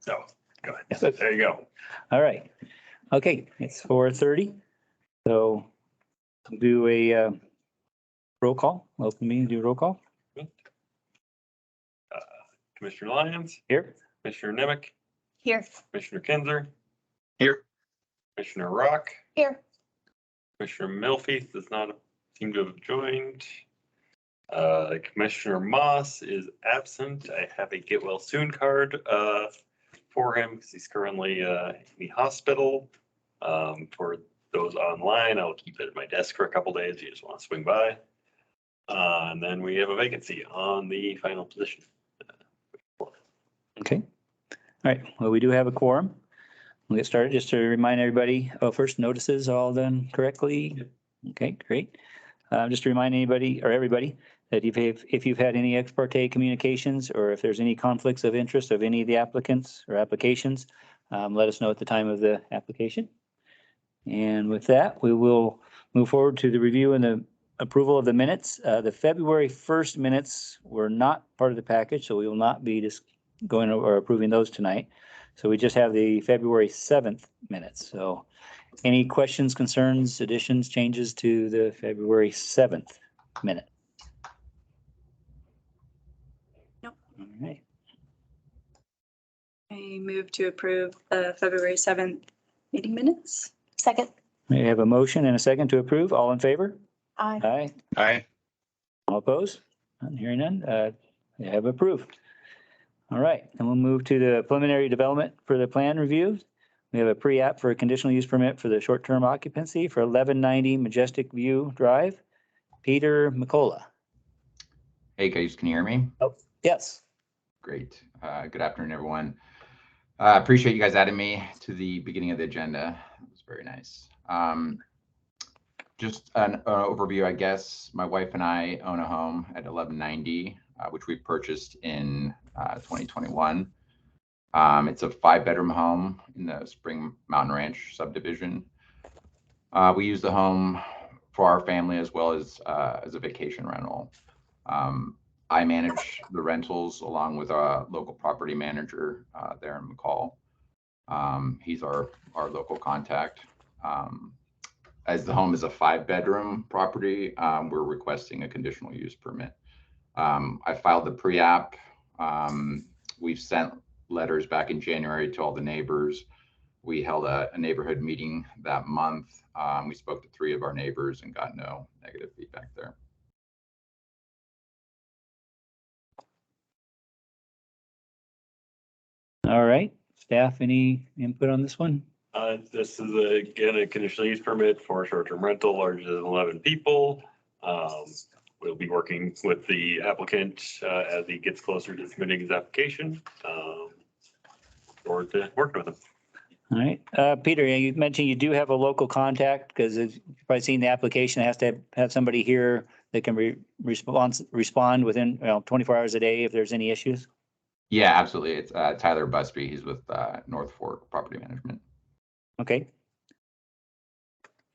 So go ahead. There you go. All right. Okay, it's 4:30. So we'll do a roll call. Open the meeting, do a roll call. Commissioner Lyons, Here. Commissioner Nimick, Here. Commissioner Kinzer, Here. Commissioner Rock, Here. Commissioner Milfief does not seem to have joined. Commissioner Moss is absent. I have a get well soon card for him because he's currently in the hospital. For those online, I'll keep it at my desk for a couple days. You just want to swing by. And then we have a vacancy on the final position. Okay. All right. Well, we do have a quorum. We'll get started. Just to remind everybody, first notices all done correctly. Okay, great. Just to remind anybody or everybody that if you've had any ex parte communications or if there's any conflicts of interest of any of the applicants or applications, let us know at the time of the application. And with that, we will move forward to the review and the approval of the minutes. The February 1st minutes were not part of the package, so we will not be just going or approving those tonight. So we just have the February 7th minutes. So any questions, concerns, additions, changes to the February 7th minute? Nope. All right. I move to approve the February 7th meeting minutes. Second. We have a motion and a second to approve. All in favor? Aye. Aye. Aye. All opposed? None, hearing none. They have approved. All right, and we'll move to the preliminary development for the plan review. We have a pre-app for a conditional use permit for the short-term occupancy for 1190 Majestic View Drive. Peter McCall. Hey guys, can you hear me? Oh, yes. Great. Good afternoon, everyone. Appreciate you guys adding me to the beginning of the agenda. It was very nice. Just an overview, I guess. My wife and I own a home at 1190, which we purchased in 2021. It's a 5-bedroom home in the Spring Mountain Ranch subdivision. We use the home for our family as well as a vacation rental. I manage the rentals along with a local property manager there in McCall. He's our local contact. As the home is a 5-bedroom property, we're requesting a conditional use permit. I filed the pre-app. We've sent letters back in January to all the neighbors. We held a neighborhood meeting that month. We spoke to 3 of our neighbors and got no negative feedback there. All right, staff, any input on this one? This is again a conditional use permit for short-term rental larger than 11 people. We'll be working with the applicant as he gets closer to submitting his application. Forward to working with him. All right, Peter, you mentioned you do have a local contact because you've probably seen the application, it has to have somebody here that can respond within 24 hours a day if there's any issues. Yeah, absolutely. It's Tyler Busby. He's with North Fork Property Management. Okay.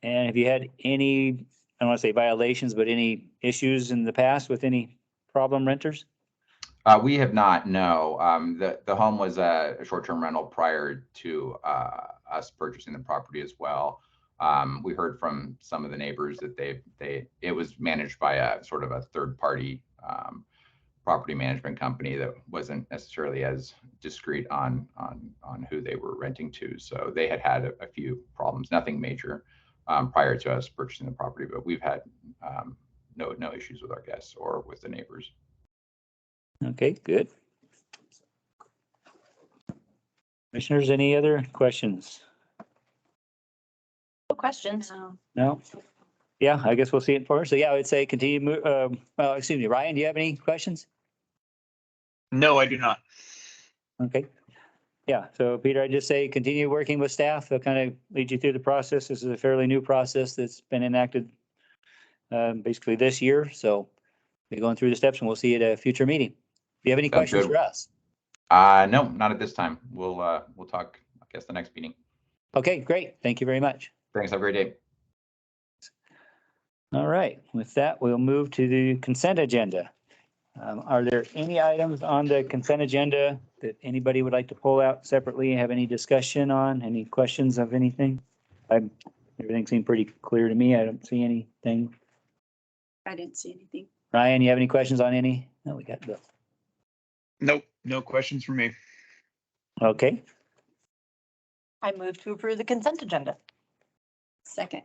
And have you had any, I don't want to say violations, but any issues in the past with any problem renters? We have not, no. The home was a short-term rental prior to us purchasing the property as well. We heard from some of the neighbors that it was managed by a sort of a third-party property management company that wasn't necessarily as discreet on who they were renting to. So they had a few problems, nothing major prior to us purchasing the property, but we've had no issues with our guests or with the neighbors. Okay, good. Commissioners, any other questions? No questions. No? Yeah, I guess we'll see it for. So yeah, I would say continue, well, excuse me, Ryan, do you have any questions? No, I do not. Okay. Yeah, so Peter, I just say continue working with staff. They'll kind of lead you through the process. This is a fairly new process that's been enacted basically this year. So we're going through the steps and we'll see you at a future meeting. Do you have any Sounds questions good. for us? No, not at this time. We'll talk, I guess, the next meeting. Okay, great. Thank you very much. Thanks. Have a great day. All right, with that, we'll move to the consent agenda. Are there any items on the consent agenda that anybody would like to pull out separately, have any discussion on, any questions of anything? Everything seemed pretty clear to me. I don't see anything. I didn't see anything. Ryan, you have any questions on any? No, we got Bill. Nope, no questions for me. Okay, I move to approve the consent agenda. Second.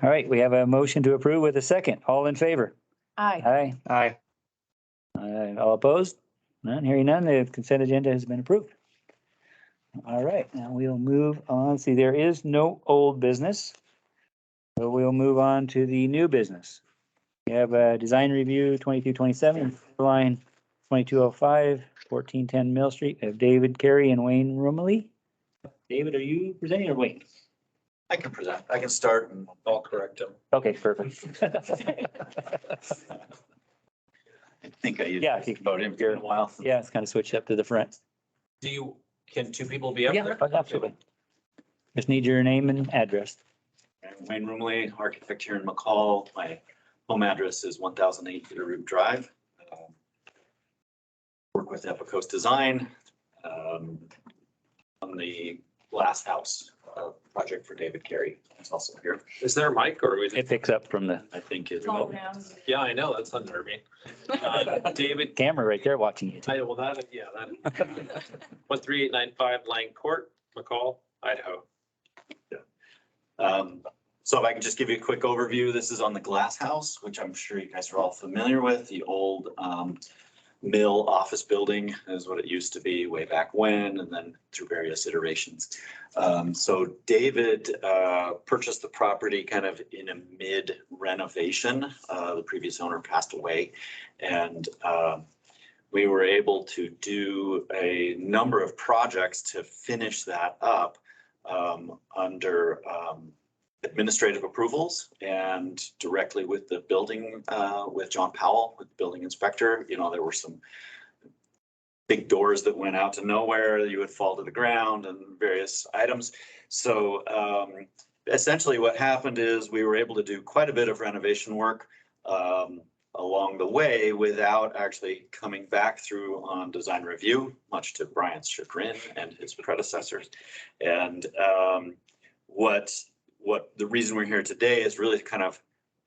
all right, we have a motion to approve with a second. All in favor? Aye. Aye. Aye. All opposed? None, hearing none, the consent agenda has been approved. All right, now we'll move on. See, there is no old business. So we'll move on to the new business. We have a design review 2227, line 2205, 1410 Mill Street. We have David Carey and Wayne Rumley. David, are you presenting or Wayne? I can present. I can start and I'll correct him. Okay, perfect. I think I used Yeah, if you about him here in a while. Yeah, it's kind of switched up to the front. Can 2 people be up Yeah, there? absolutely. Just need your name and address. I'm Wayne Rumley, architect here in McCall. My home address is 1008 Bitterroot Drive. Work with Epicoast Design on the last house project for David Carey. It's also here. Is there a mic or is It it? picks up from the I think it's. Yeah, I know, that's unnerving. David, camera right there watching you. well, that, yeah, that. 13895 Lang Court, McCall, Idaho. So if I can just give you a quick overview, this is on the glass house, which I'm sure you guys are all familiar with. The old mill office building is what it used to be way back when, and then through various iterations. So David purchased the property kind of in a mid renovation. The previous owner passed away, and we were able to do a number of projects to finish that up under administrative approvals and directly with the building, with John Powell, with the building inspector. You know, there were some big doors that went out to nowhere, you would fall to the ground and various items. So essentially what happened is we were able to do quite a bit of renovation work along the way without actually coming back through on design review, much to Brian's chagrin and his predecessors. And what the reason we're here today is really kind of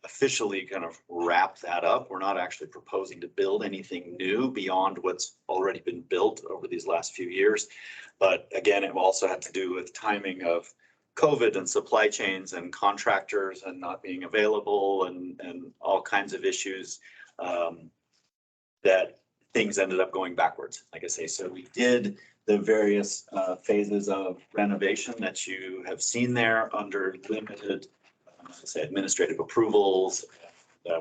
officially kind of wrap that up. We're not actually proposing to build anything new beyond what's already been built over these last few years. But again, it also had to do with timing of COVID and supply chains and contractors and not being available and all kinds of issues that things ended up going backwards, like I say. So we did the various phases of renovation that you have seen there under limited say administrative approvals,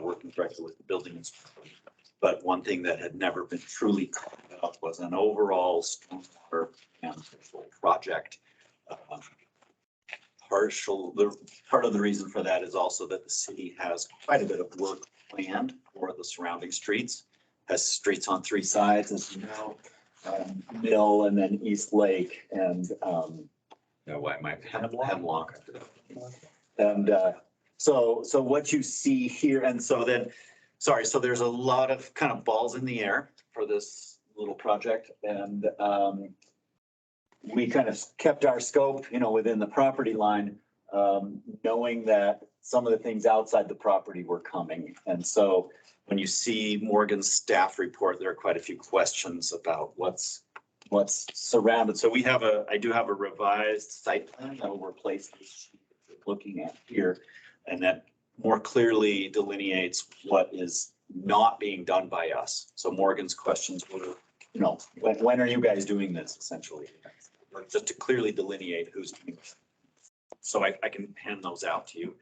working directly with the building inspector. But one thing that had never been truly carved out was an overall stormwater and control project. Part of the reason for that is also that the city has quite a bit of work planned for the surrounding streets. Has streets on three sides, as you know, Mill and then East Lake and why my Hemlock. And so what you see here, and so then, sorry, so there's a lot of kind of balls in the air for this little project. And we kind of kept our scope, within the property line, knowing that some of the things outside the property were coming. And so when you see Morgan's staff report, there are quite a few questions about what's surrounded. So I do have a revised site plan that will replace this sheet that you're looking at here. And that more clearly delineates what is not being done by us. So Morgan's questions were, when are you guys doing this essentially? Just to clearly delineate who's doing this. So I can hand those out to you.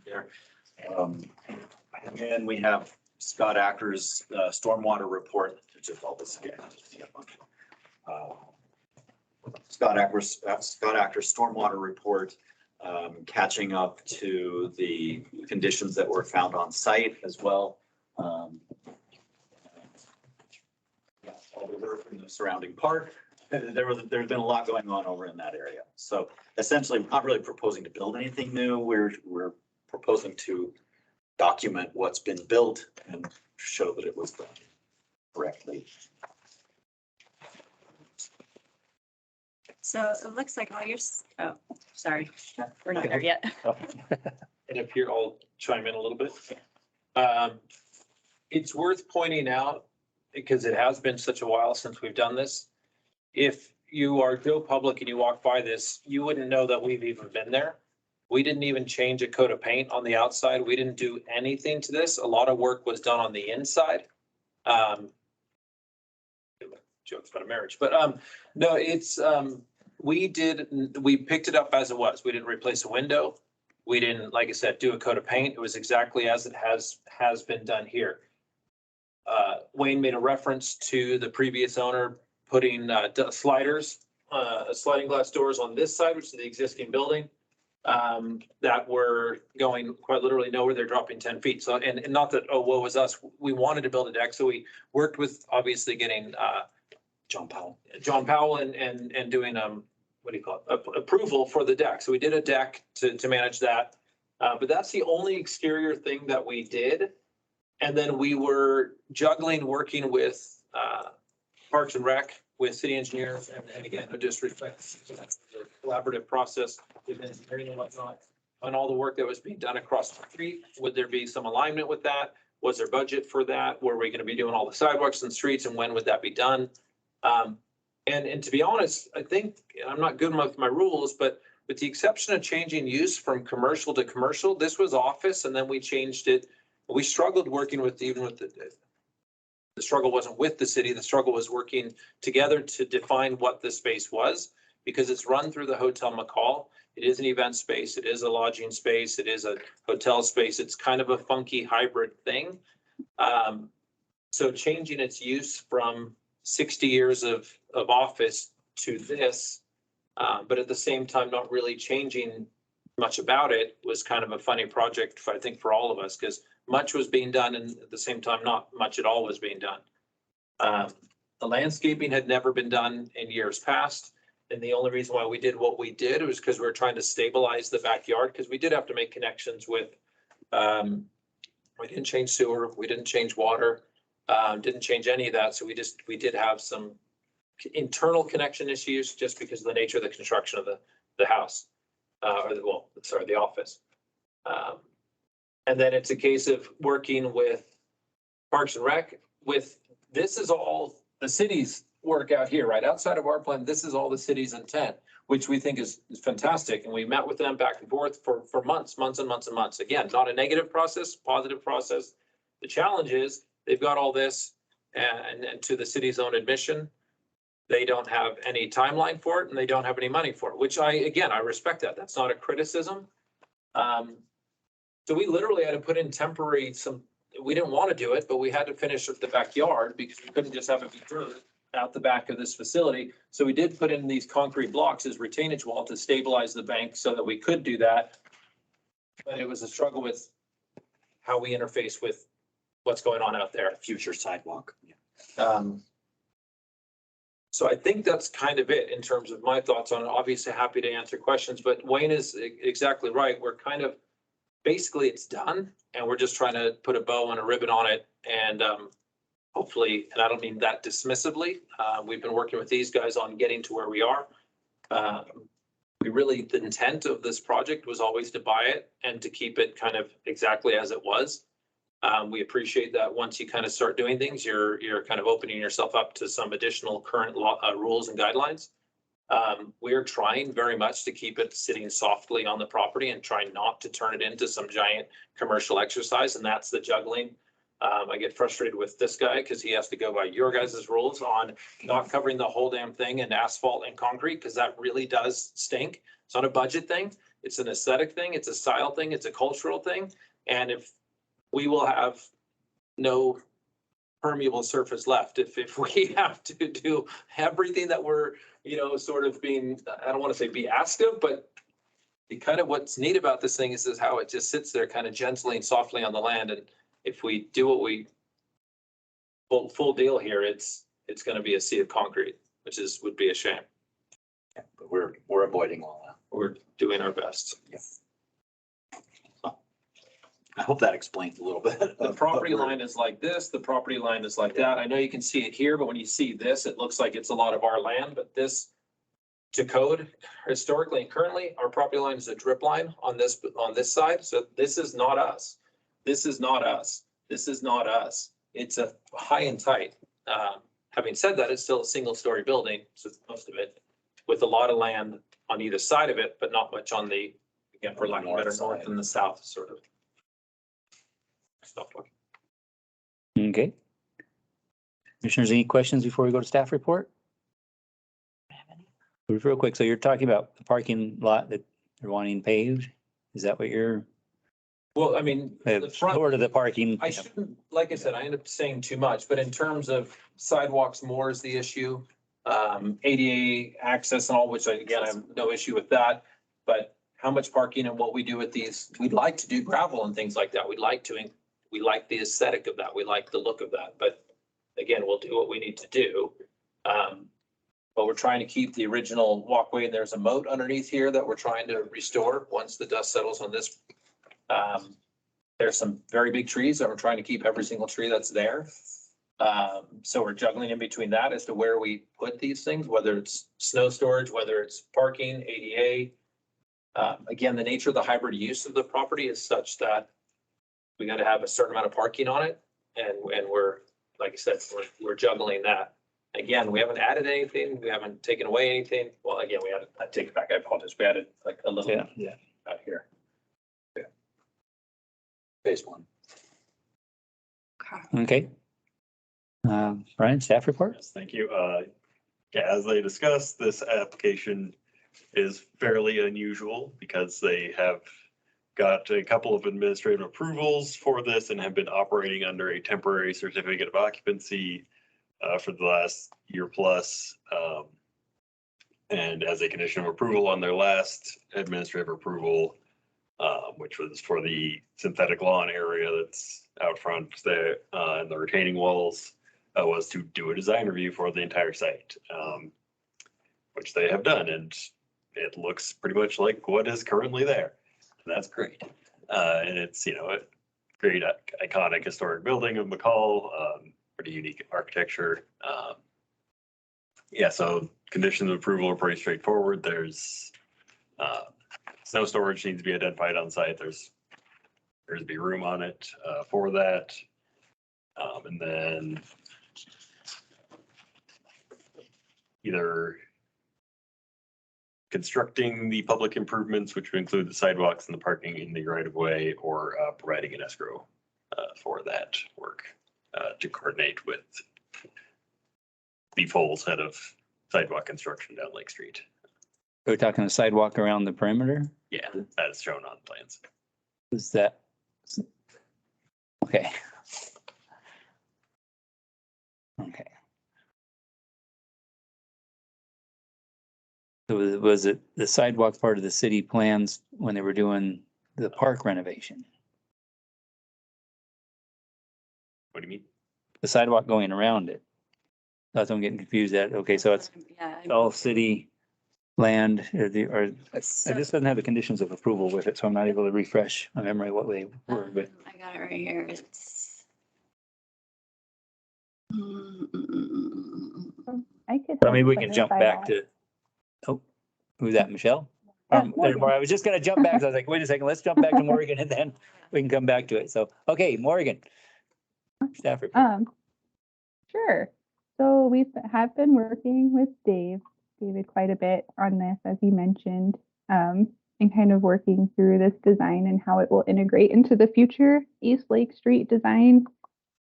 There. And then we have Scott Acker's stormwater report, which is all this again. Scott Acker's stormwater report, catching up to the conditions that were found on site as well. All the work in the surrounding park. There's been a lot going on over in that area. So essentially, we're not really proposing to build anything new. We're proposing to document what's been built and show that it was done correctly. So it looks like all your, oh, sorry, we're not there yet. And if here, I'll chime in a little bit. It's worth pointing out, because it has been such a while since we've done this. If you are Joe Public and you walk by this, you wouldn't know that we've even been there. We didn't even change a coat of paint on the outside. We didn't do anything to this. A lot of work was done on the inside. Jokes about a marriage, but no, it's we picked it up as it was. We didn't replace a window. We didn't, like I said, do a coat of paint. It was exactly as it has been done here. Wayne made a reference to the previous owner putting sliding glass doors on this side, which is the existing building, that were going quite literally nowhere. They're dropping 10 feet. So, and not that, oh, woe was us. We wanted to build a deck. So we worked with obviously getting John Powell and doing, what do you call it? Approval for the deck. So we did a deck to manage that. But that's the only exterior thing that we did. And then we were juggling, working with Parks and Rec, with city engineers, and again, no disrespect, it's a collaborative process with engineering and whatnot, on all the work that was being done across the street. Would there be some alignment with that? Was there budget for that? Were we going to be doing all the sidewalks and streets, and when would that be done? And to be honest, I think, and I'm not good with my rules, but with the exception of changing use from commercial to commercial, this was office, and then we changed it. We struggled working with, even with the struggle wasn't with the city. The struggle was working together to define what the space was, because it's run through the Hotel McCall. It is an event space. It is a lodging space. It is a hotel space. It's kind of a funky hybrid thing. So changing its use from 60 years of office to this, but at the same time, not really changing much about it, was kind of a funny project, I think, for all of us, because much was being done and at the same time, not much at all was being done. The landscaping had never been done in years past. And the only reason why we did what we did was because we were trying to stabilize the backyard, because we did have to make connections with, we didn't change sewer, we didn't change water, didn't change any of that. So we did have some internal connection issues just because of the nature of the construction of the house, the office. And then it's a case of working with Parks and Rec this is all the city's work out here, right? Outside of our plan, this is all the city's intent, which we think is fantastic. And we met with them back and forth for months and months and months. Again, not a negative process, positive process. The challenge is they've got all this and to the city's own admission, they don't have any timeline for it and they don't have any money for it, which I respect that. That's not a criticism. So we literally had to put in temporary we didn't want to do it, but we had to finish the backyard because we couldn't just have it be dirt out the back of this facility. So we did put in these concrete blocks as retainage wall to stabilize the bank so that we could do that. But it was a struggle with how we interface with what's going on out there. Future sidewalk. So I think that's kind of it in terms of my thoughts on it. Obviously happy to answer questions, but Wayne is exactly right. We're kind of, basically it's done and we're just trying to put a bow and a ribbon on it. And hopefully, and I don't mean that dismissively, we've been working with these guys on getting to where we are. The intent of this project was always to buy it and to keep it kind of exactly as it was. We appreciate that once you kind of start doing things, you're kind of opening yourself up to some additional current law, rules and guidelines. We're trying very much to keep it sitting softly on the property and trying not to turn it into some giant commercial exercise. And that's the juggling. I get frustrated with this guy because he has to go by your guys' rules on not covering the whole damn thing in asphalt and concrete, because that really does stink. It's not a budget thing. It's an aesthetic thing. It's a style thing. It's a cultural thing. And if we will have no permeable surface left, if we have to do everything that we're, sort of being, I don't want to say be asked of, but kind of what's neat about this thing is how it just sits there kind of gently and softly on the land. And if we do what we full deal here, it's going to be a sea of concrete, which would be a shame. Yeah, but we're avoiding all that. We're doing our best. Yeah. So, I hope that explains a little bit. The property line is like this, the property line is like that. I know you can see it here, but when you see this, it looks like it's a lot of our land, but this to code historically and currently, our property line is a drip line on this side. So this is not us. This is not us. This is not us. It's a high and tight. Having said that, it's still a single story building, so most of it, with a lot of land on either side of it, but not much on the, again, for lack of a better, north and the south sort of. Stop looking. Okay. Commissioners, any questions before we go to staff report? Real quick, so you're talking about the parking lot that you're wanting paved? Is that what you're? Well, I mean, the front. Or to the parking? I shouldn't, like I said, I end up saying too much, but in terms of sidewalks, more is the issue. ADA access and all, which I have no issue with that. But how much parking and what we do with these, we'd like to do gravel and things like that. We like the aesthetic of that. We like the look of that. But again, we'll do what we need to do. But we're trying to keep the original walkway. There's a moat underneath here that we're trying to restore once the dust settles on this. There's some very big trees that we're trying to keep every single tree that's there. So we're juggling in between that as to where we put these things, whether it's snow storage, whether it's parking, ADA. Again, the nature of the hybrid use of the property is such that we got to have a certain amount of parking on it. And we're, like I said, we're juggling that. Again, we haven't added anything. We haven't taken away anything. Well, again, I take it back. I apologize. We added like a little out here. Yeah. Phase one. Okay. Brian, staff report? Yes, thank you. As they discussed, this application is fairly unusual because they have got a couple of administrative approvals for this and have been operating under a temporary certificate of occupancy for the last year plus. And as a condition of approval on their last administrative approval, which was for the synthetic lawn area that's out front there, and the retaining walls, was to do a design review for the entire site, which they have done, and it looks pretty much like what is currently there. And that's great. And it's, a great iconic historic building of McCall, pretty unique architecture. Yeah, so conditions of approval are pretty straightforward. There's snow storage needs to be identified on site. There's to be room on it for that. And then either constructing the public improvements, which would include the sidewalks and the parking in the right of way, or providing an escrow for that work to coordinate with the full set of sidewalk construction down Lake Street. We're talking a sidewalk around the perimeter? Yeah, that is shown on plans. Is that? Okay. Okay. So was it the sidewalk part of the city plans when they were doing the park renovation? What do you mean? The sidewalk going around it? That's what I'm getting confused at. Okay, so it's Yeah. all city land or it just doesn't have the conditions of approval with it, so I'm not able to refresh my memory what they were, but. I got it right here. It's. I could. But maybe help we can jump clarify back that. to, oh, who's that, Michelle? Morgan. I was just gonna jump back, so I was like, wait a second, let's jump back to Morgan and then we can come back to it. So, okay, Morgan. Staff report. Sure. So have been working with David quite a bit on this, as he mentioned, and kind of working through this design and how it will integrate into the future East Lake Street design.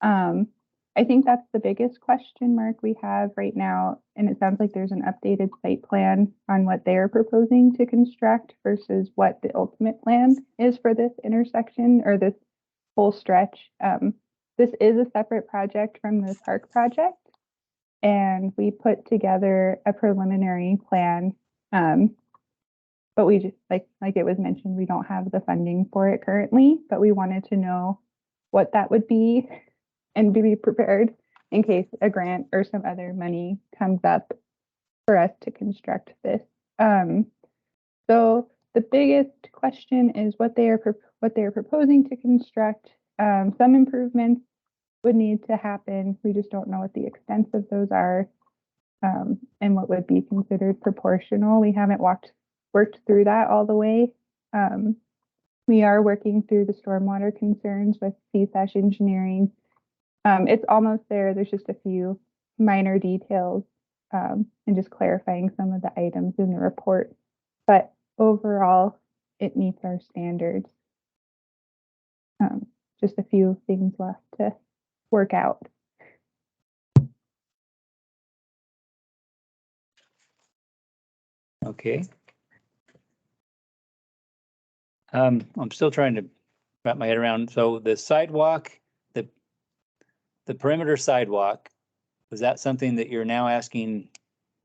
I think that's the biggest question mark we have right now. And it sounds like there's an updated site plan on what they're proposing to construct versus what the ultimate plan is for this intersection or this whole stretch. This is a separate project from the park project. And we put together a preliminary plan. But we just, like it was mentioned, we don't have the funding for it currently, but we wanted to know what that would be and be prepared in case a grant or some other money comes up for us to construct this. So the biggest question is what they are proposing to construct. Some improvements would need to happen. We just don't know what the extent of those are, and what would be considered proportional. We haven't worked through that all the way. We are working through the stormwater concerns with CSASH engineering. It's almost there. There's just a few minor details, and just clarifying some of the items in the report. But overall, it meets our standards. Just a few things left to work out. Okay. I'm still trying to wrap my head around. So the sidewalk, the perimeter sidewalk, was that something that you're now asking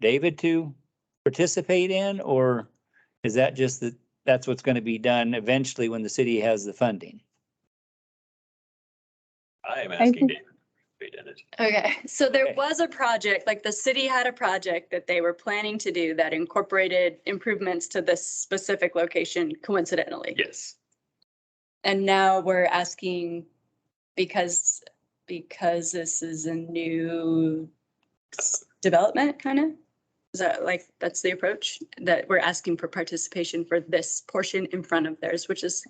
David to participate in? Or is that just that's what's going to be done eventually when the city has the funding? I am asking David. In it. Okay, so there Okay. was a project, like the city had a project that they were planning to do that incorporated improvements to this specific location coincidentally. Yes. And now we're asking because this is a new development kind of? Is that like, that's the approach that we're asking for participation for this portion in front of theirs, which is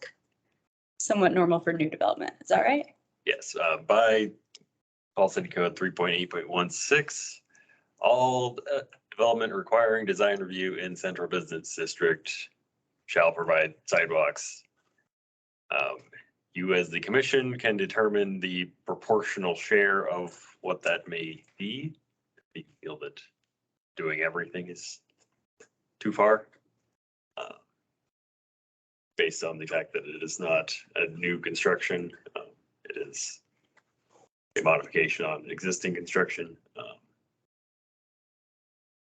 somewhat normal for new development. Is that right? Yes, by Fall City Code 3.8.16, all development requiring design review in central business district shall provide sidewalks. You as the commission can determine the proportional share of what that may be. If you feel that doing everything is too far. Based on the fact that it is not a new construction, it is a modification on existing construction.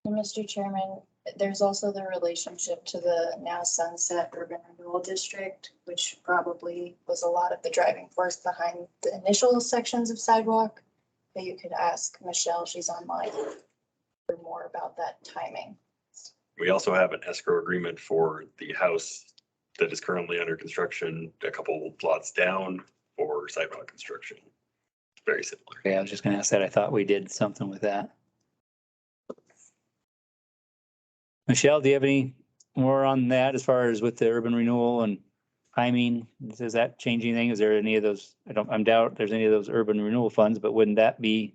Mr. Chairman, There's also the relationship to the now sunset urban renewal district, which probably was a lot of the driving force behind the initial sections of sidewalk. But you could ask Michelle, she's online, for more about that timing. We also have an escrow agreement for the house that is currently under construction, a couple plots down for sidewalk construction. Very similar. Okay, I was just gonna ask that. I thought we did something with that. Michelle, do you have any more on that as far as with the urban renewal and timing? Does that change anything? Is there any of those? I'm doubt there's any of those urban renewal funds, but wouldn't that be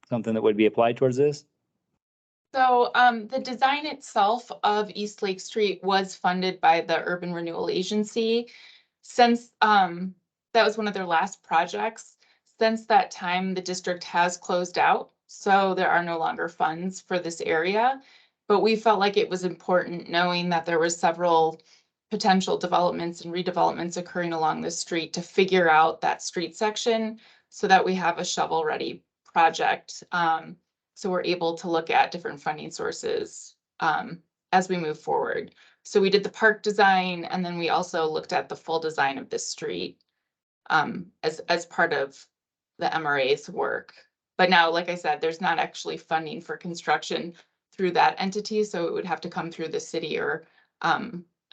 something that would be applied towards this? So the design itself of East Lake Street was funded by the Urban Renewal Agency. Since that was one of their last projects, since that time, the district has closed out. So there are no longer funds for this area. But we felt like it was important knowing that there were several potential developments and redevelopments occurring along the street to figure out that street section so that we have a shovel-ready project. So we're able to look at different funding sources as we move forward. So we did the park design, and then we also looked at the full design of this street as part of the MRA's work. But now, like I said, there's not actually funding for construction through that entity, so it would have to come through the city or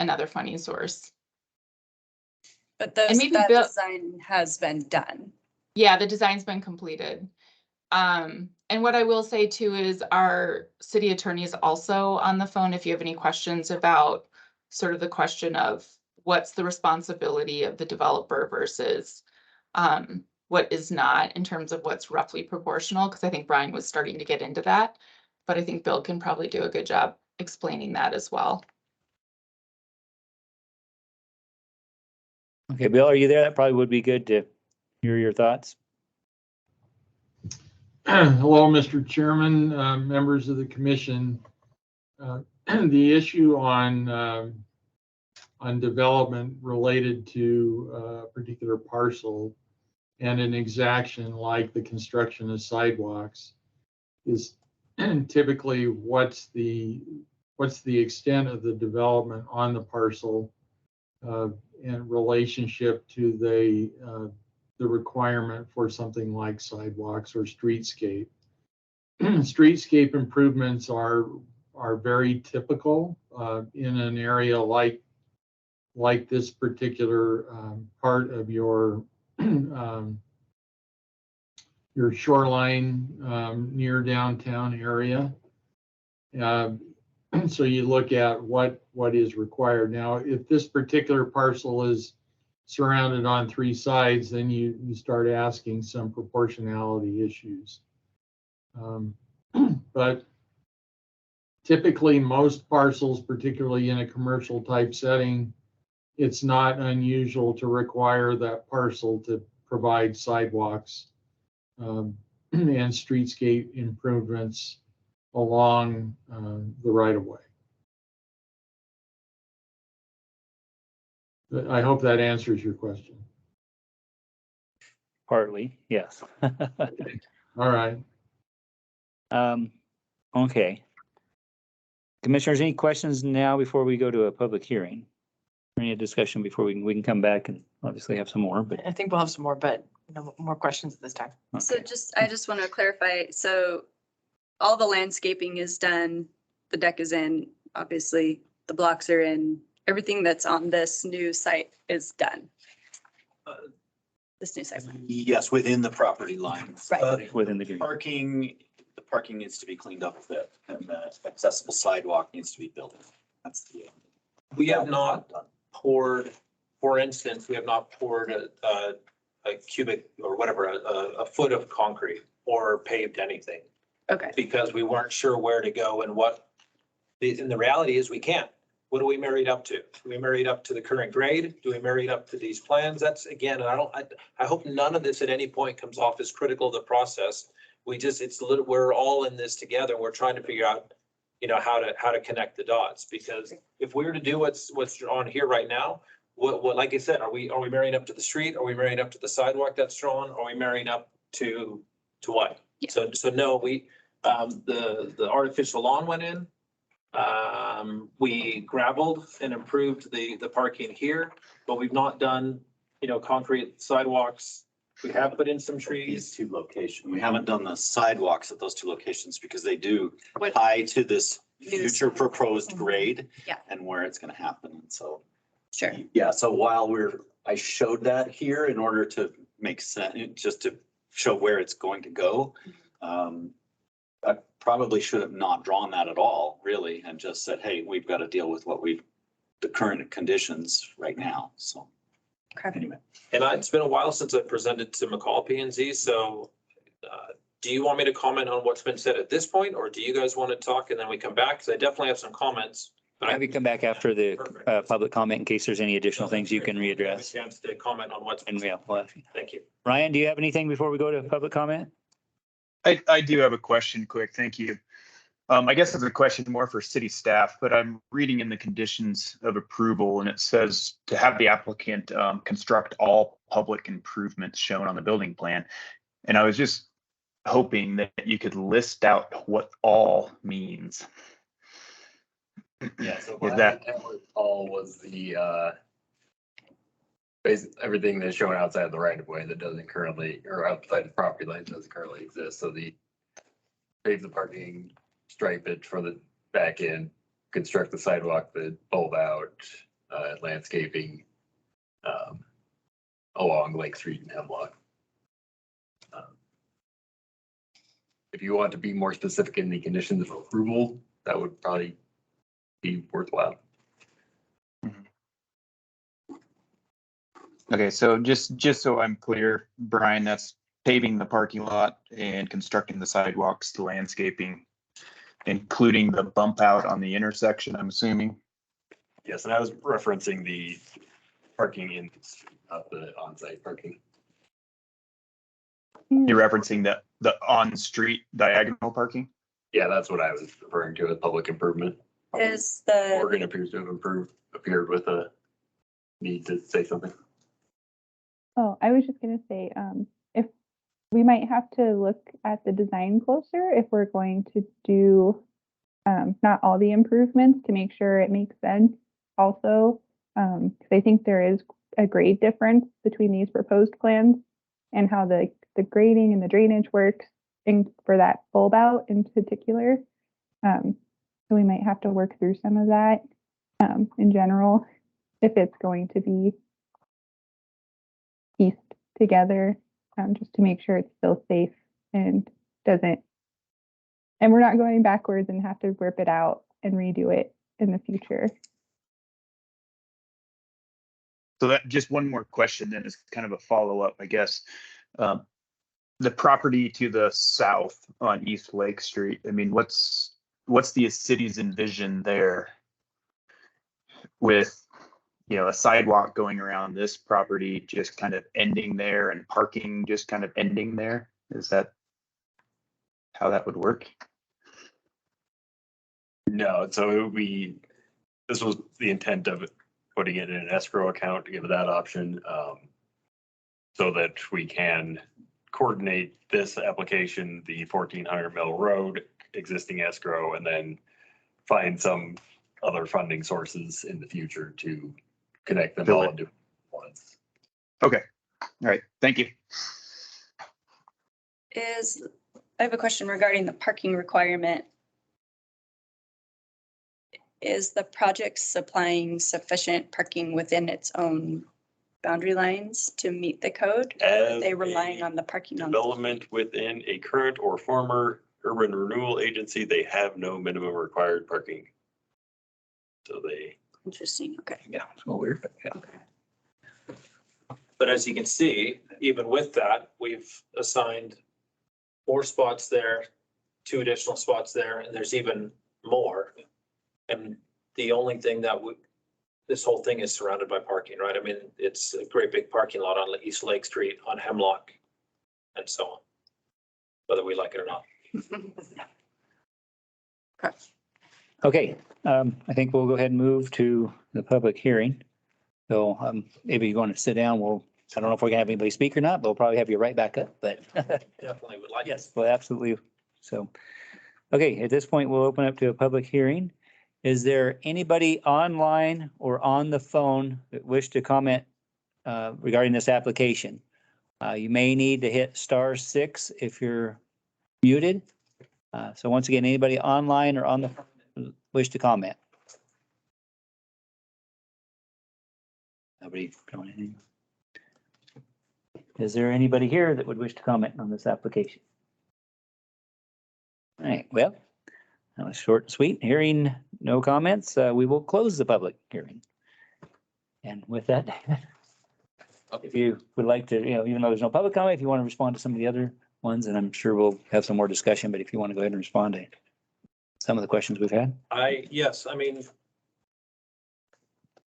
another funding source. But And maybe that Bill- design has been done. Yeah, the design's been completed. And what I will say too is our city attorney is also on the phone if you have any questions about sort of the question of what's the responsibility of the developer versus what is not in terms of what's roughly proportional, because I think Brian was starting to get into that. But I think Bill can probably do a good job explaining that as well. Okay, Bill, are you there? That probably would be good to hear your thoughts. Hello, Mr. Chairman, members of the commission. The issue on development related to a particular parcel and an exaction like the construction of sidewalks is typically what's the extent of the development on the parcel in relationship to the requirement for something like sidewalks or streetscape. Streetscape improvements are very typical in an area like this particular part of your shoreline near downtown area. So you look at what is required. Now, if this particular parcel is surrounded on three sides, then you start asking some proportionality issues. But typically most parcels, particularly in a commercial type setting, it's not unusual to require that parcel to provide sidewalks and streetscape improvements along the right-of-way. But I hope that answers your question. Partly, yes. All right. Okay. Commissioners, any questions now before we go to a public hearing? Any discussion before we can come back and obviously have some more, but I think we'll have some more, but no more questions at this time. So okay. I just want to clarify, so all the landscaping is done, the deck is in, obviously, the blocks are in, everything that's on this new site is done. This new site plan. Yes, within the property lines. Right. Within the green. The parking needs to be cleaned up a bit, and the accessible sidewalk needs to be built. That's the. We have not poured, for instance, we have not poured a cubic or whatever, a foot of concrete or paved anything Okay, because we weren't sure where to go and what. And the reality is we can't. What are we married up to? Do we married up to the current grade? Do we married up to these plans? That's again, and I hope none of this at any point comes off as critical of the process. We're all in this together. We're trying to figure out, how to connect the dots, because if we were to do what's on here right now, what, like I said, are we marrying up to the street? Are we marrying up to the sidewalk that's drawn? Are we marrying up to what? Yeah. So no, the artificial lawn went in. We gravelled and improved the parking here, but we've not done, concrete sidewalks. We have put in some These trees. two locations. We haven't done the sidewalks at those two locations because they do What- tie to this New future sidewalk. proposed grade. Yeah. And where it's gonna happen. And so, Sure. yeah, so while I showed that here in order to make sense, just to show where it's going to go. I probably should have not drawn that at all, really, and just said, hey, we've got to deal with the current conditions right now. So anyway. And it's been a while since I presented to McCall P and Z, so do you want me to comment on what's been said at this point, or do you guys want to talk and then we come back? Because I definitely have some comments. But Have you come back after the Perfect. public comment in case there's any additional things you can Have a readdress? chance to comment on what's been And said. yeah, Thank you. Ryan, do you have anything before we go to public comment? I do have a question quick. Thank you. I guess it's a question more for city staff, but I'm reading in the conditions of approval and it says to have the applicant construct all public improvements shown on the building plan. And I was just hoping that you could list out what all means. Yeah, so Is my that- intent with all was the basically everything that's shown outside of the right of way that doesn't currently, or outside the property line doesn't currently exist. So the pave the parking, stripe it for the back end, construct the sidewalk, the bulb out, landscaping along Lake Street and Hemlock. If you want to be more specific in the conditions of approval, that would probably be worthwhile. Okay, so just so I'm clear, Brian, that's paving the parking lot and constructing the sidewalks, the landscaping, including the bump out on the intersection, I'm assuming. Yes, and I was referencing the parking in, the on-site parking. You're referencing the on-street diagonal parking? Yeah, that's what I was referring to as public improvement. Is the, Morgan appears to have appeared with a need to say something. Oh, I was just gonna say, if we might have to look at the design closer if we're going to do not all the improvements to make sure it makes sense also. Because I think there is a grade difference between these proposed plans and how the grading and the drainage works for that bulb out in particular. So we might have to work through some of that in general if it's going to be pieced together, just to make sure it's still safe and doesn't, and we're not going backwards and have to rip it out and redo it in the future. So that, just one more question then is kind of a follow-up, I guess. The property to the south on East Lake Street, I mean, what's the city's envision there with, a sidewalk going around this property, just kind of ending there and parking just kind of ending there? Is that how that would work? No, so this was the intent of it, putting it in an escrow account to give it that option, so that we can coordinate this application, the 1400 Mill Road existing escrow, and then find some other funding sources in the future to connect them Fill all it. into once. Okay, all right, thank you. I have a question regarding the parking requirement. Is the project supplying sufficient parking within its own boundary lines to meet the code? Or are As they relying a on the parking on? development within a current or former urban renewal agency, they have no minimum required parking. So they, Interesting, okay. Yeah, it's a little weird, but yeah. But as you can see, even with that, we've assigned 4 spots there, 2 additional spots there, and there's even more. And the only thing this whole thing is surrounded by parking, right? I mean, it's a great big parking lot on East Lake Street, on Hemlock, and so on, whether we like it or not. Okay, I think we'll go ahead and move to the public hearing. So maybe you want to sit down, I don't know if we're gonna have anybody speak or not, but we'll probably have you right back up, but Definitely would like it. yes, well, absolutely. So, okay, at this point, we'll open up to a public hearing. Is there anybody online or on the phone that wish to comment regarding this application? You may need to hit *6 if you're muted. So once again, anybody online or on the phone wish to comment? Nobody doing anything? Is there anybody here that would wish to comment on this application? All right, well, that was short and sweet. Hearing no comments, we will close the public hearing. And with that, if you would like to, even though there's no public comment, if you want to respond to some of the other ones, and I'm sure we'll have some more discussion, but if you want to go ahead and respond to some of the questions we've had. Yes, I mean,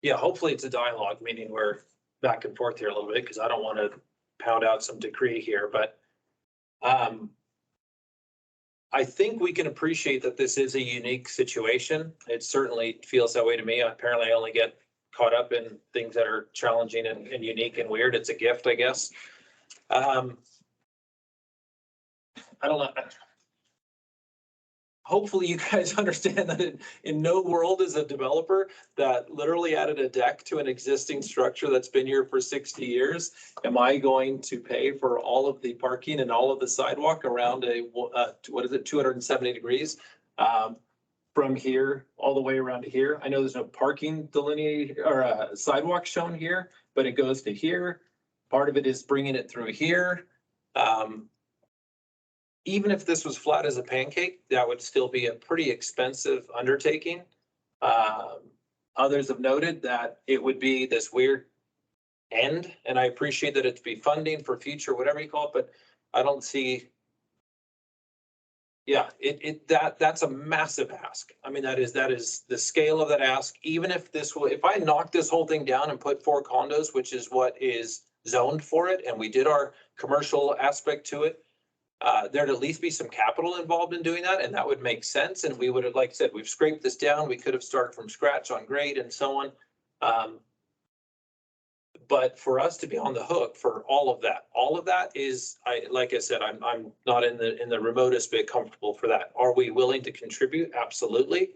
yeah, hopefully it's a dialogue, meaning we're back and forth here a little bit, because I don't want to pound out some decree here, but I think we can appreciate that this is a unique situation. It certainly feels that way to me. Apparently I only get caught up in things that are challenging and unique and weird. It's a gift, I guess. I don't know. Hopefully you guys understand that in no world is a developer that literally added a deck to an existing structure that's been here for 60 years. Am I going to pay for all of the parking and all of the sidewalk around what is it, 270 degrees? From here all the way around to here? I know there's no parking delineated or sidewalk shown here, but it goes to here. Part of it is bringing it through here. Even if this was flat as a pancake, that would still be a pretty expensive undertaking. Others have noted that it would be this weird end, and I appreciate that it's be funding for future, whatever you call it, but I don't see. Yeah, that's a massive ask. I mean, that is the scale of that ask. Even if if I knock this whole thing down and put 4 condos, which is what is zoned for it, and we did our commercial aspect to it, there'd at least be some capital involved in doing that, and that would make sense. And we would have, like I said, we've scraped this down. We could have started from scratch on grade and so on. But for us to be on the hook for all of that is, like I said, I'm not in the remotest bit comfortable for that. Are we willing to contribute? Absolutely.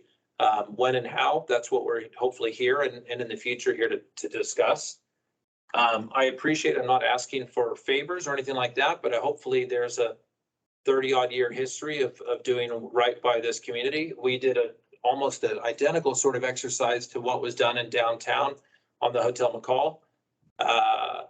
When and how, that's what we're hopefully here and in the future here to discuss. I appreciate I'm not asking for favors or anything like that, but hopefully there's a 30-odd year history of doing right by this community. We did almost an identical sort of exercise to what was done in downtown on the Hotel McCall.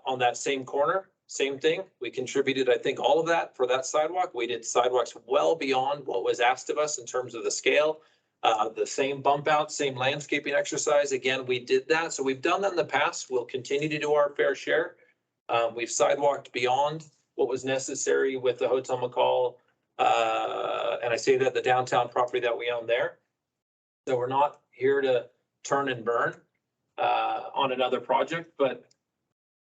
On that same corner, same thing. We contributed, I think, all of that for that sidewalk. We did sidewalks well beyond what was asked of us in terms of the scale. The same bump out, same landscaping exercise. Again, we did that. So we've done that in the past. We'll continue to do our fair share. We've sidewalked beyond what was necessary with the Hotel McCall. And I say that the downtown property that we own there. So we're not here to turn and burn on another project, but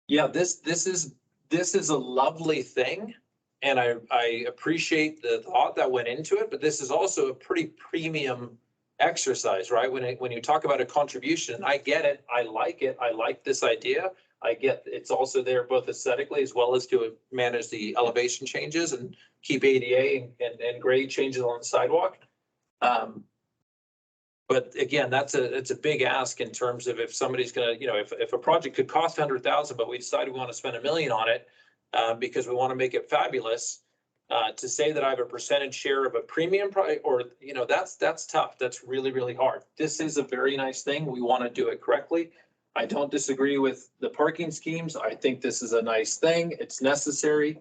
yeah, this is a lovely thing. And I appreciate the thought that went into it, but this is also a pretty premium exercise, right? When you talk about a contribution, I get it. I like it. I like this idea. I get it's also there both aesthetically as well as to manage the elevation changes and keep ADA and grade changes on the sidewalk. But again, it's a big ask in terms of if somebody's gonna, if a project could cost 100,000, but we decide we want to spend $1 million on it because we want to make it fabulous. To say that I have a percentage share of a premium price, or that's tough. That's really, really hard. This is a very nice thing. We want to do it correctly. I don't disagree with the parking schemes. I think this is a nice thing. It's necessary.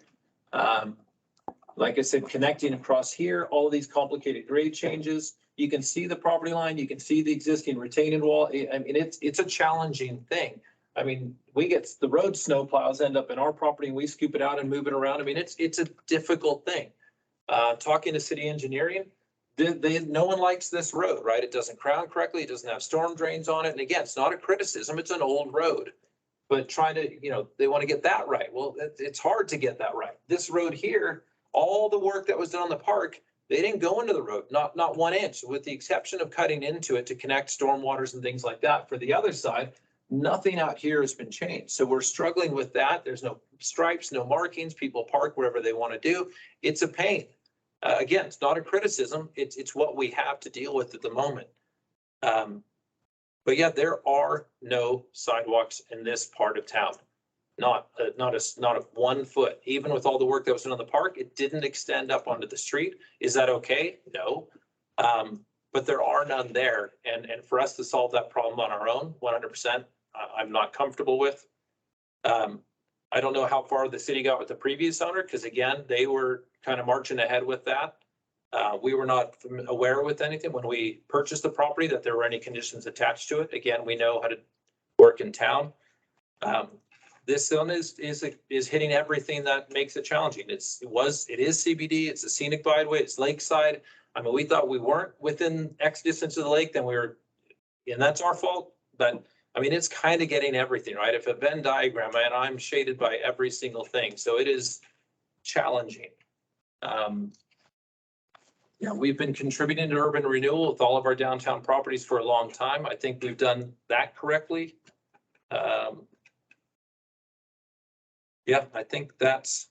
Like I said, connecting across here, all of these complicated grade changes. You can see the property line. You can see the existing retaining wall. I mean, it's a challenging thing. I mean, we get the road snow plows end up in our property and we scoop it out and move it around. I mean, it's a difficult thing. Talking to city engineering, no one likes this road, right? It doesn't crown correctly. It doesn't have storm drains on it. And again, it's not a criticism. It's an old road, but trying to, they want to get that right. Well, it's hard to get that right. This road here, all the work that was done on the park, they didn't go into the road, not 1 inch, with the exception of cutting into it to connect stormwaters and things like that. For the other side, nothing out here has been changed. So we're struggling with that. There's no stripes, no markings. People park wherever they want to do. It's a pain. Again, it's not a criticism. It's what we have to deal with at the moment. But yeah, there are no sidewalks in this part of town. Not a 1 foot, even with all the work that was done on the park, it didn't extend up onto the street. Is that okay? No. But there are none there. And for us to solve that problem on our own, 100%, I'm not comfortable with. I don't know how far the city got with the previous owner, because again, they were kind of marching ahead with that. We were not aware with anything when we purchased the property that there were any conditions attached to it. Again, we know how to work in town. This one is hitting everything that makes it challenging. It is CBD, it's a scenic byway, it's lakeside. I mean, we thought we weren't within X distance of the lake, then we were, and that's our fault. But I mean, it's kind of getting everything, right? If a Venn diagram, and I'm shaded by every single thing, so it is challenging. Yeah, we've been contributing to urban renewal with all of our downtown properties for a long time. I think we've done that correctly. Yeah, I think that's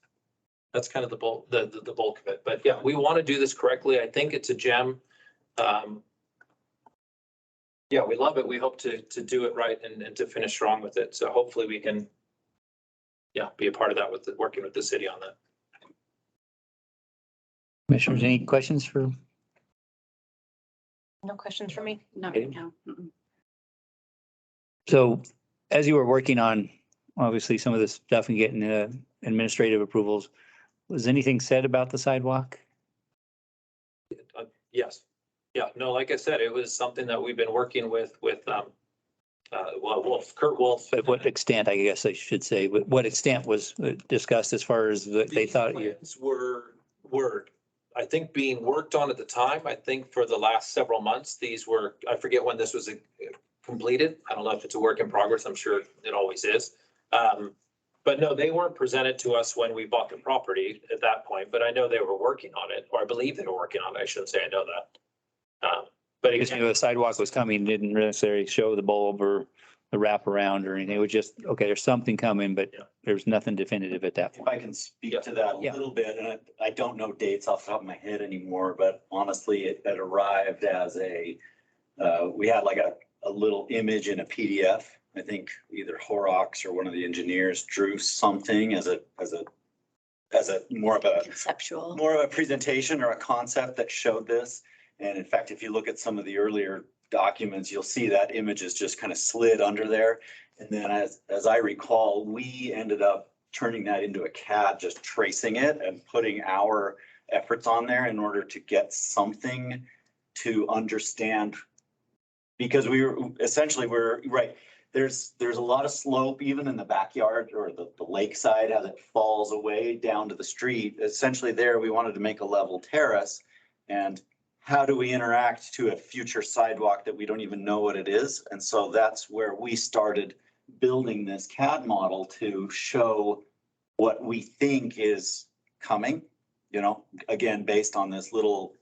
kind of the bulk of it. But yeah, we want to do this correctly. I think it's a gem. Yeah, we love it. We hope to do it right and to finish strong with it. So hopefully we can, yeah, be a part of that with working with the city on that. Commissioners, any questions for? No questions for me? Not right now. So as you were working on, obviously, some of this stuff and getting administrative approvals, was anything said about the sidewalk? Yes. Yeah, no, like I said, it was something that we've been working with Kurt Wolf. But what extent, I guess I should say, what extent was discussed as far as they thought you? Plans were, I think, being worked on at the time. I think for the last several months, these were, I forget when this was completed. I don't know if it's a work in progress. I'm sure it always is. But no, they weren't presented to us when we bought the property at that point, but I know they were working on it, or I believe they were working on it. I shouldn't say I know that. But I guess, you know, the sidewalk was coming, didn't necessarily show the bulb or the wraparound or anything. It was just, okay, there's something coming, but Yeah. there's nothing definitive at that If point. I can speak to that a Yeah. little bit, and I don't know dates off the top of my head anymore, but honestly, it arrived as we had like a little image in a PDF. I think either Horrocks or one of the engineers drew something as a more of a presentation or a concept that showed this. And in fact, if you look at some of the earlier documents, you'll see that image is just kind of slid under there. And then as I recall, we ended up turning that into a CAD, just tracing it and putting our efforts on there in order to get something to understand. Because we're right. There's a lot of slope even in the backyard or the lakeside as it falls away down to the street. Essentially there, we wanted to make a level terrace. And how do we interact to a future sidewalk that we don't even know what it is? And so that's where we started building this CAD model to show what we think is coming, you know, again, based on this little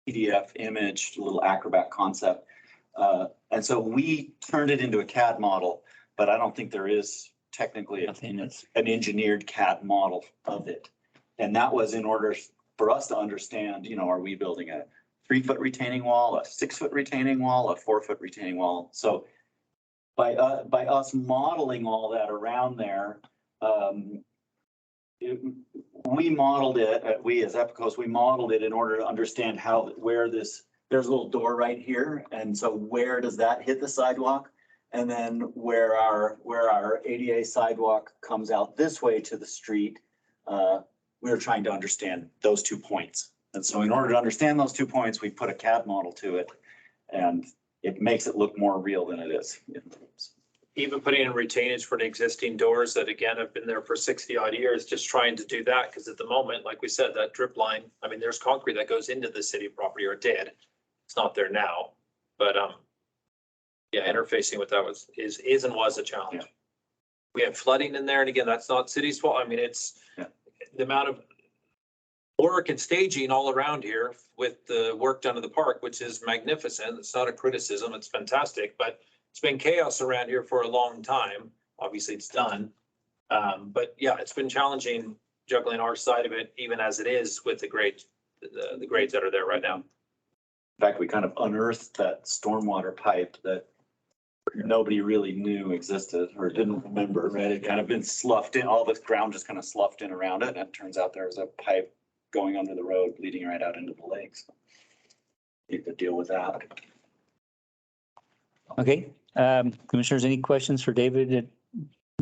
PDF image, little Acrobat concept. And so we turned it into a CAD model, but I don't think there is technically an engineered CAD model of it. And that was in order for us to understand, you know, are we building a 3-foot retaining wall, a 6-foot retaining wall, a 4-foot retaining wall? So by us modeling all that around there, we modeled it, we as Epicos, we modeled it in order to understand there's a little door right here. And so where does that hit the sidewalk? And then where our ADA sidewalk comes out this way to the street, we were trying to understand those 2 points. And so in order to understand those 2 points, we put a CAD model to it, and it makes it look more real than it is. Even putting in retainage for the existing doors that again have been there for 60 odd years, just trying to do that. Because at the moment, like we said, that drip line, I mean, there's concrete that goes into the city property, or it did. It's not there now, but yeah, interfacing with that was a challenge. Yeah. We have flooding in there, and again, that's not city's fault. I mean, it's the amount of work and staging all around here with the work done in the park, which is magnificent. It's not a criticism, it's fantastic, but it's been chaos around here for a long time. Obviously it's done. But yeah, it's been challenging juggling our side of it, even as it is with the grades that are there right now. In fact, we kind of unearthed that stormwater pipe that nobody really knew existed or didn't remember, right? It kind of been sloughed in, all this ground just kind of sloughed in around it. And it turns out there was a pipe going under the road leading right out into the lake. So you could deal with that. Okay, commissioners, any questions for David at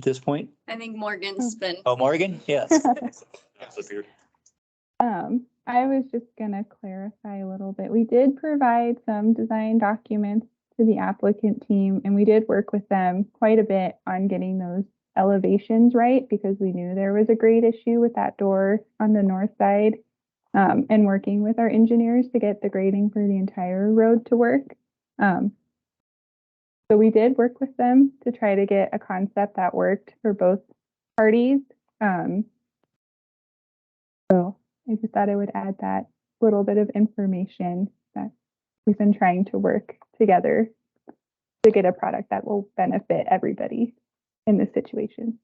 this point? I think Morgan's been. Oh, Morgan? Yes. I was just gonna clarify a little bit. We did provide some design documents to the applicant team, and we did work with them quite a bit on getting those elevations right, because we knew there was a grade issue with that door on the north side, and working with our engineers to get the grading for the entire road to work. So we did work with them to try to get a concept that worked for both parties. So I just thought I would add that little bit of information that we've been trying to work together to get a product that will benefit everybody in this situation.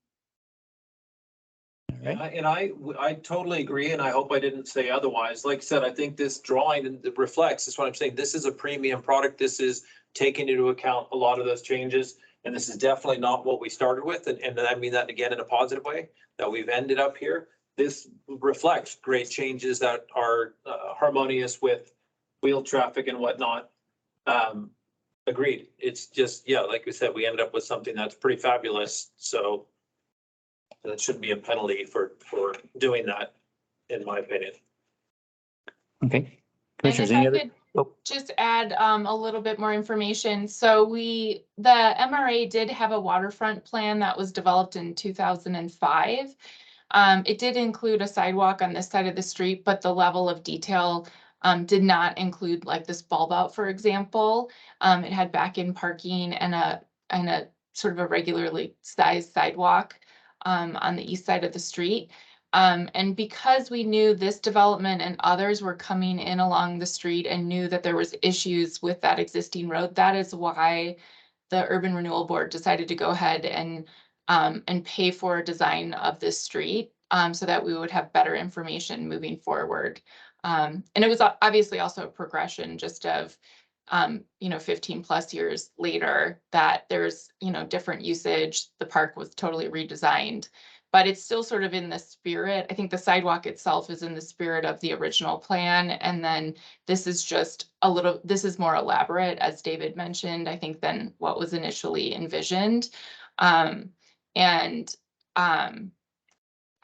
And I totally agree, and I hope I didn't say otherwise. Like I said, I think this drawing reflects, that's what I'm saying. This is a premium product. This is taking into account a lot of those changes. And this is definitely not what we started with. And I mean that again in a positive way, that we've ended up here. This reflects great changes that are harmonious with wheel traffic and whatnot. Agreed. It's just, yeah, like we said, we ended up with something that's pretty fabulous. So that shouldn't be a penalty for doing that, in my opinion. Okay. And Commissioners, if any I other? could Oh. just add a little bit more information. So the MRA did have a waterfront plan that was developed in 2005. It did include a sidewalk on this side of the street, but the level of detail did not include like this bulb out, for example. It had back-in parking and a sort of a regularly sized sidewalk on the east side of the street. And because we knew this development and others were coming in along the street and knew that there was issues with that existing road, that is why the Urban Renewal Board decided to go ahead and pay for a design of this street so that we would have better information moving forward. And it was obviously also a progression just of 15 plus years later that there's, different usage. The park was totally redesigned, but it's still sort of in the spirit. I think the sidewalk itself is in the spirit of the original plan. And then this is just this is more elaborate, as David mentioned, I think, than what was initially envisioned. I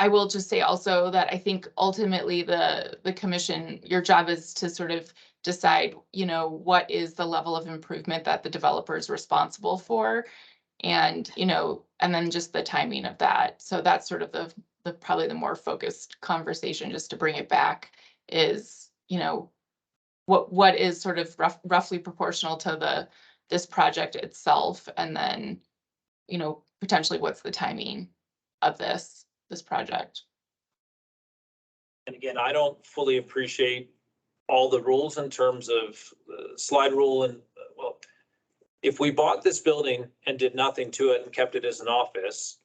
will just say also that I think ultimately the commission, your job is to sort of decide, what is the level of improvement that the developer is responsible for, and and then just the timing of that. So that's sort of the probably the more focused conversation, just to bring it back, is what is sort of roughly proportional to this project itself, and then potentially what's the timing of this project. And again, I don't fully appreciate all the rules in terms of slide rule and, well, if we bought this building and did nothing to it and kept it as an office,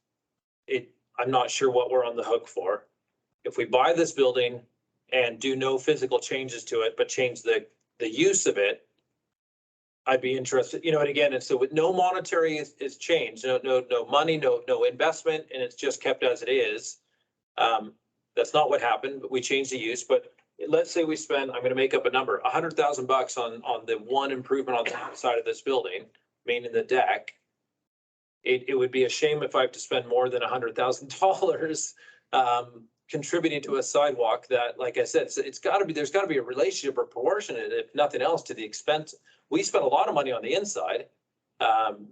I'm not sure what we're on the hook for. If we buy this building and do no physical changes to it, but change the use of it, I'd be interested, and again, and so with no monetary is changed, no money, no investment, and it's just kept as it is. That's not what happened, but we changed the use. But let's say we spend, I'm gonna make up a number, $100,000 on the one improvement on the outside of this building, meaning the deck. It would be a shame if I have to spend more than $100,000 contributing to a sidewalk that, like I said, there's gotta be a relationship or proportionate, if nothing else, to the expense. We spent a lot of money on the inside,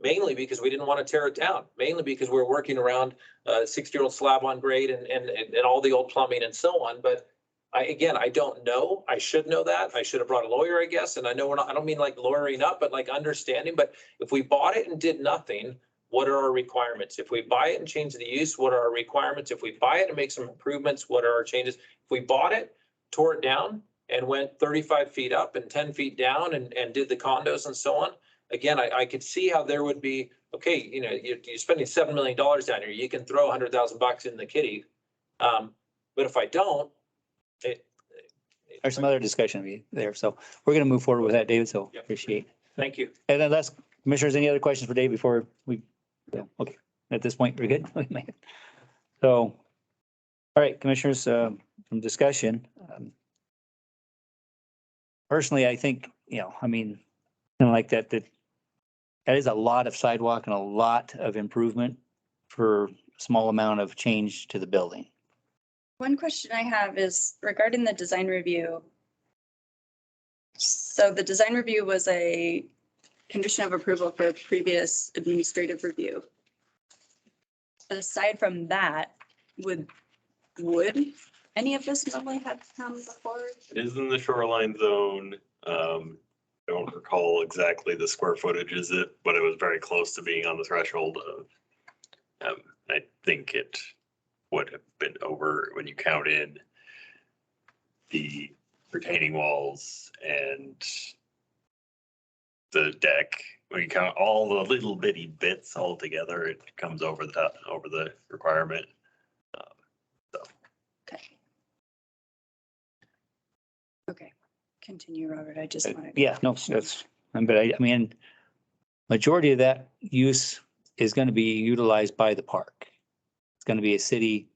mainly because we didn't want to tear it down, mainly because we're working around a 60-year-old slab on grade and all the old plumbing and so on. But I don't know. I should know that. I should have brought a lawyer, I guess. And I know I don't mean like lawyering up, but like understanding. But if we bought it and did nothing, what are our requirements? If we buy it and change the use, what are our requirements? If we buy it and make some improvements, what are our changes? If we bought it, tore it down, and went 35 feet up and 10 feet down and did the condos and so on, again, I could see how there would be, okay, you're spending $7 million down here. You can throw $100,000 in the kitty. But if I don't, there's some other discussion there. So we're going to move forward with that, David. So Yep. appreciate. Thank you. And then let's, commissioners, any other questions for Dave before we, yeah, okay. At this point, we're good. So, all right, commissioners, from discussion. Personally, I think, I mean, kind of like that is a lot of sidewalk and a lot of improvement for a small amount of change to the building. One question I have is regarding the design review. So the design review was a condition of approval for a previous administrative review. Aside from that, would any of this normally have come before? It is in the shoreline zone. Don't recall exactly the square footage is it, but it was very close to being on the threshold of, I think it would have been over when you count in the retaining walls and the deck. When you count all the little bitty bits all together, it comes over the requirement. Okay. Okay, continue, Robert. I just wanted. Yeah, no, that's, but I mean, majority of that use is going to be utilized by the park. It's going to be a city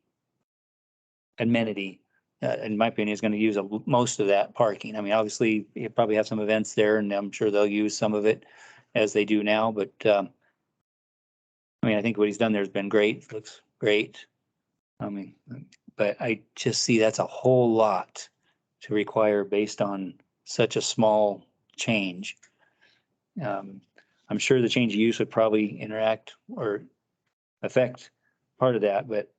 amenity. In my opinion, is going to use most of that parking. I mean, obviously, you probably have some events there and I'm sure they'll use some of it as they do now, but I mean, I think what he's done there has been great. Looks great. I mean, but I just see that's a whole lot to require based on such a small change. I'm sure the change of use would probably interact or affect part of that, but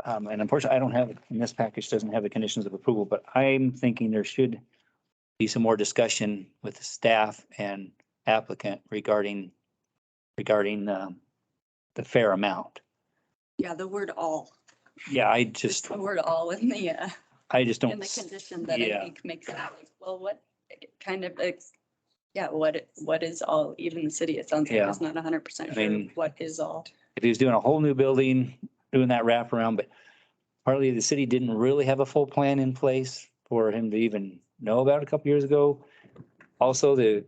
and unfortunately, I don't have, in this package doesn't have the conditions of approval, but I'm thinking there should be some more discussion with the staff and applicant regarding the fair amount. Yeah, the word all. Yeah, I Just just, the word all in the, I just in don't, the condition that I yeah. think makes it like, well, what kind of, yeah, what is all, even the city, it sounds like Yeah. it's not 100% I sure mean, what is all. if he was doing a whole new building, doing that wraparound, but partly the city didn't really have a full plan in place for him to even know about a couple years ago. Also, the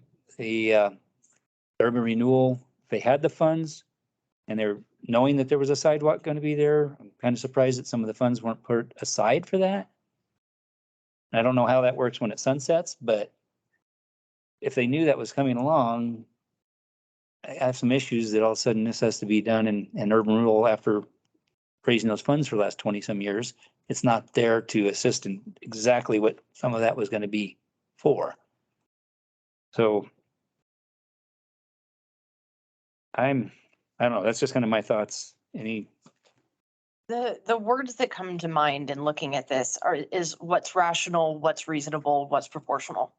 urban renewal, they had the funds and they're knowing that there was a sidewalk going to be there. I'm kind of surprised that some of the funds weren't put aside for that. I don't know how that works when it sunsets, but if they knew that was coming along, I have some issues that all of a sudden this has to be done in urban renewal after raising those funds for the last 20 some years. It's not there to assist in exactly what some of that was going to be for. So I don't know, that's just kind of my thoughts. The words that come to mind in looking at this is what's rational, what's reasonable, what's proportional.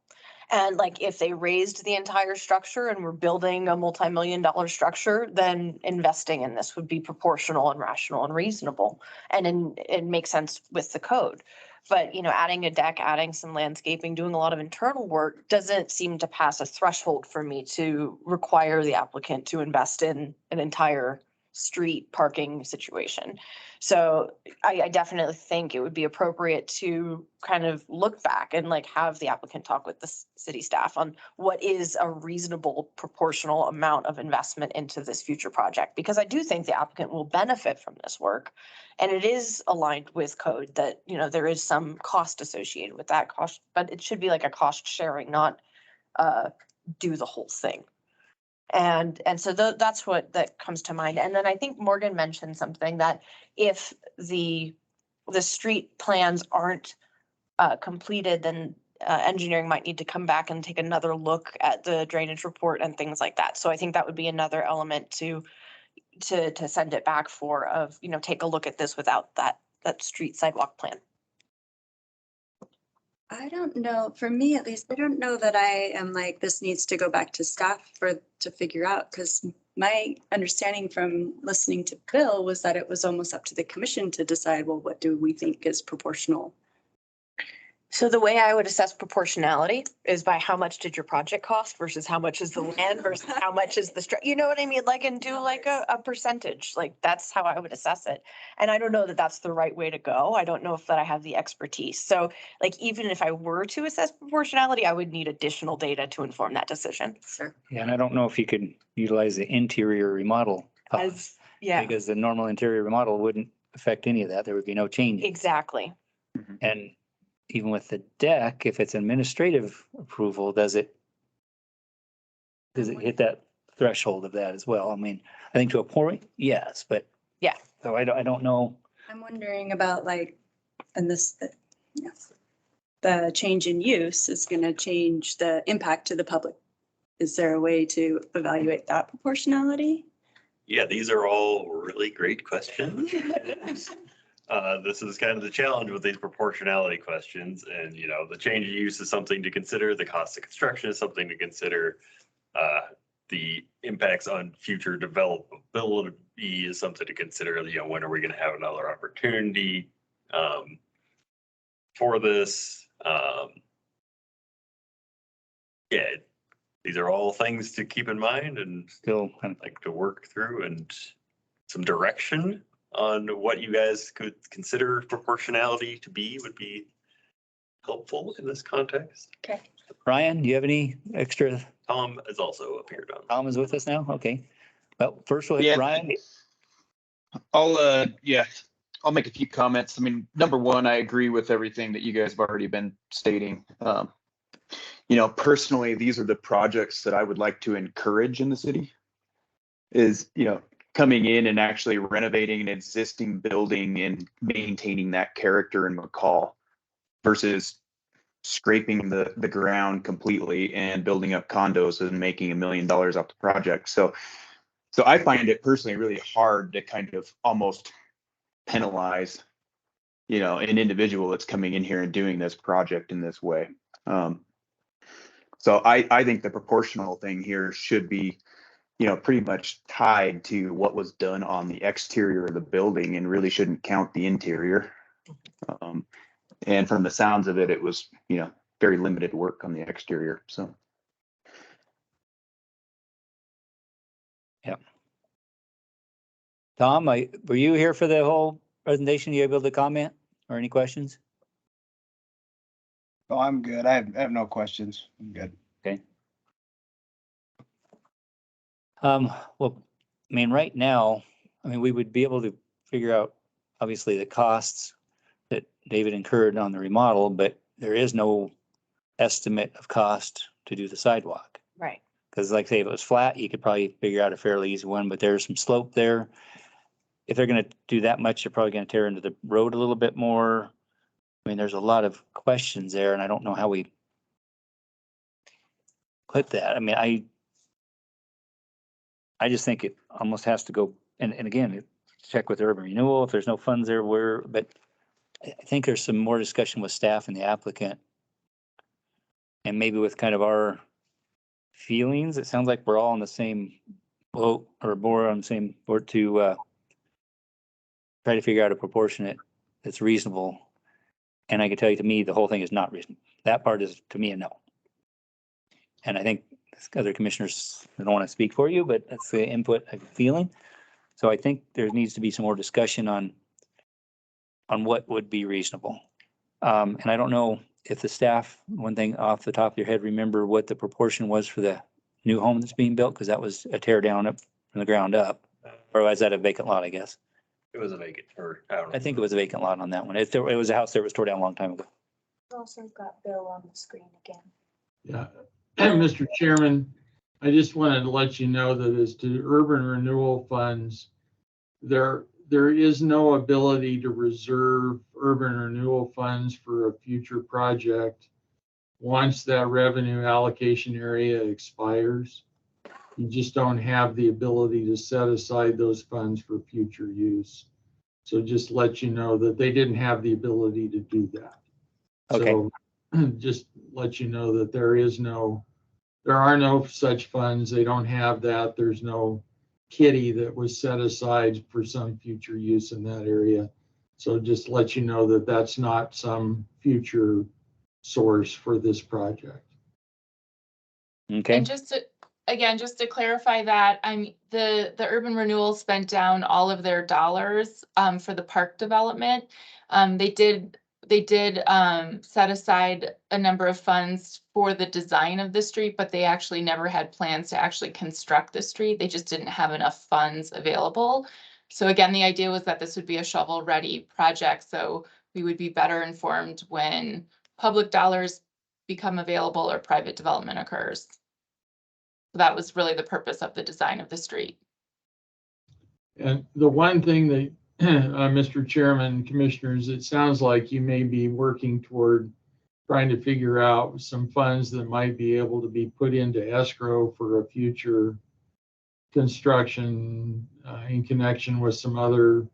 And like if they raised the entire structure and we're building a multi-million-dollar structure, then investing in this would be proportional and rational and reasonable. And it makes sense with the code. But, adding a deck, adding some landscaping, doing a lot of internal work doesn't seem to pass a threshold for me to require the applicant to invest in an entire street parking situation. So I definitely think it would be appropriate to kind of look back and like have the applicant talk with the city staff on what is a reasonable proportional amount of investment into this future project. Because I do think the applicant will benefit from this work. And it is aligned with code that, there is some cost associated with that cost, but it should be like a cost sharing, not do the whole thing. And so that's what that comes to mind. And then I think Morgan mentioned something that if the street plans aren't completed, then engineering might need to come back and take another look at the drainage report and things like that. So I think that would be another element to send it back for of, take a look at this without that street sidewalk plan. I don't know, for me at least, I don't know that I am like, this needs to go back to staff to figure out, because my understanding from listening to Bill was that it was almost up to the commission to decide, well, what do we think is proportional? So the way I would assess proportionality is by how much did your project cost versus how much is the land versus how much is the you know what I mean? Like, and do like a percentage, like that's how I would assess it. And I don't know that that's the right way to go. I don't know if that I have the expertise. So like, even if I were to assess proportionality, I would need additional data to inform that decision. Sure. Yeah, and I don't know if you could utilize the interior remodel cost, As, yeah, because the normal interior remodel wouldn't affect any of that. There would be no change. exactly. And even with the deck, if it's administrative approval, does it hit that threshold of that as well? I mean, I think to a point, yes, but. Yeah. So I don't know. I'm wondering about like, and this, yeah, the change in use is going to change the impact to the public. Is there a way to evaluate that proportionality? Yeah, these are all really great questions. This is kind of the challenge with these proportionality questions, and the change of use is something to consider. The cost of construction is something to consider. The impacts on future developability is something to consider. When are we going to have another opportunity for this? Yeah, these are all things to keep in mind and Still kind of like to work through, and some direction on what you guys could consider proportionality to be would be helpful in this context. Okay. Ryan, do you have any extra? Tom has also appeared on. Tom is with us now? Okay. Well, first we'll hit Yeah. Ryan. I'll make a few comments. I mean, number one, I agree with everything that you guys have already been stating. Personally, these are the projects that I would like to encourage in the city. Is, coming in and actually renovating an existing building and maintaining that character in McCall versus scraping the ground completely and building up condos and making $1 million off the project. So I find it personally really hard to kind of almost penalize, an individual that's coming in here and doing this project in this way. So I think the proportional thing here should be, pretty much tied to what was done on the exterior of the building and really shouldn't count the interior. And from the sounds of it, it was, very limited work on the exterior. So. Yeah. Tom, were you here for the whole presentation? You able to comment or any questions? Oh, I'm good. I have no questions. I'm good. Okay. Well, I mean, right now, we would be able to figure out, obviously, the costs that David incurred on the remodel, but there is no estimate of cost to do the sidewalk. Right. Because like say, if it was flat, you could probably figure out a fairly easy one, but there's some slope there. If they're gonna do that much, they're probably gonna tear into the road a little bit more. There's a lot of questions there, and I don't know how we put that. I just think it almost has to go, and again, check with urban renewal, if there's no funds there, but I think there's some more discussion with staff and the applicant. And maybe with kind of our feelings, it sounds like we're all on the same boat or board on the same board to try to figure out a proportionate that's reasonable. And I can tell you, to me, the whole thing is not reasonable. That part is, to me, a no. And I think other commissioners, I don't want to speak for you, but that's the input I'm feeling. So I think there needs to be some more discussion on what would be reasonable. And I don't know if the staff, one thing off the top of your head, remember what the proportion was for the new home that's being built? Because that was a tear down up from the ground up. Or was that a vacant lot, I guess? It was a vacant, or I don't know. I think it was a vacant lot on that one. It was a house that was torn down a long time ago. We've also got Bill on the screen again. Yeah, Mr. Chairman, I just wanted to let you know that as to urban renewal funds, there is no ability to reserve urban renewal funds for a future project once that revenue allocation area expires. You just don't have the ability to set aside those funds for future use. So just let you know that they didn't have the ability to do that. Okay. So just let you know that there are no such funds. They don't have that. There's no kitty that was set aside for some future use in that area. So just let you know that that's not some future source for this project. Okay, And just to, again, just to clarify that, the urban renewal spent down all of their dollars for the park development. They did set aside a number of funds for the design of the street, but they actually never had plans to actually construct the street. They just didn't have enough funds available. So again, the idea was that this would be a shovel-ready project, so we would be better informed when public dollars become available or private development occurs. That was really the purpose of the design of the street. And the one thing that, Mr. Chairman, Commissioners, it sounds like you may be working toward trying to figure out some funds that might be able to be put into escrow for a future construction in connection with some other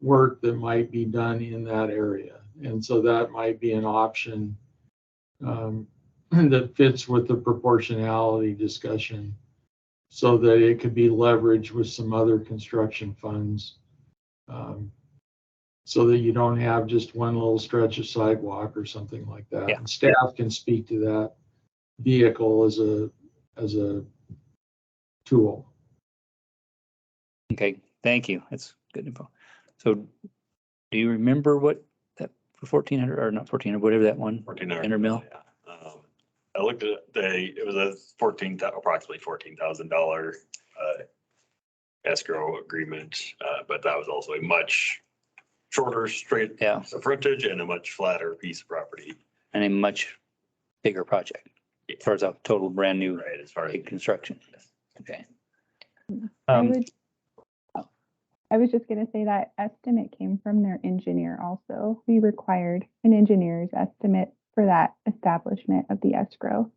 work that might be done in that area. And so that might be an option that fits with the proportionality discussion so that it could be leveraged with some other construction funds. So that you don't have just one little stretch of sidewalk or something like that. Yeah. And staff can speak to that vehicle as a tool. okay, thank you. That's good info. So do you remember what that for 1,400 or not 1,400, whatever that one? 1,400 mil? Yeah. I looked at it was a approximately $14,000 escrow agreement, but that was also a much shorter straight Yeah, piece of frontage and a much flatter piece of property. and a much bigger project as far as a total brand new Right, as far as big construction. Okay. I was just gonna say that estimate came from their engineer also. We required an engineer's estimate for that establishment of the escrow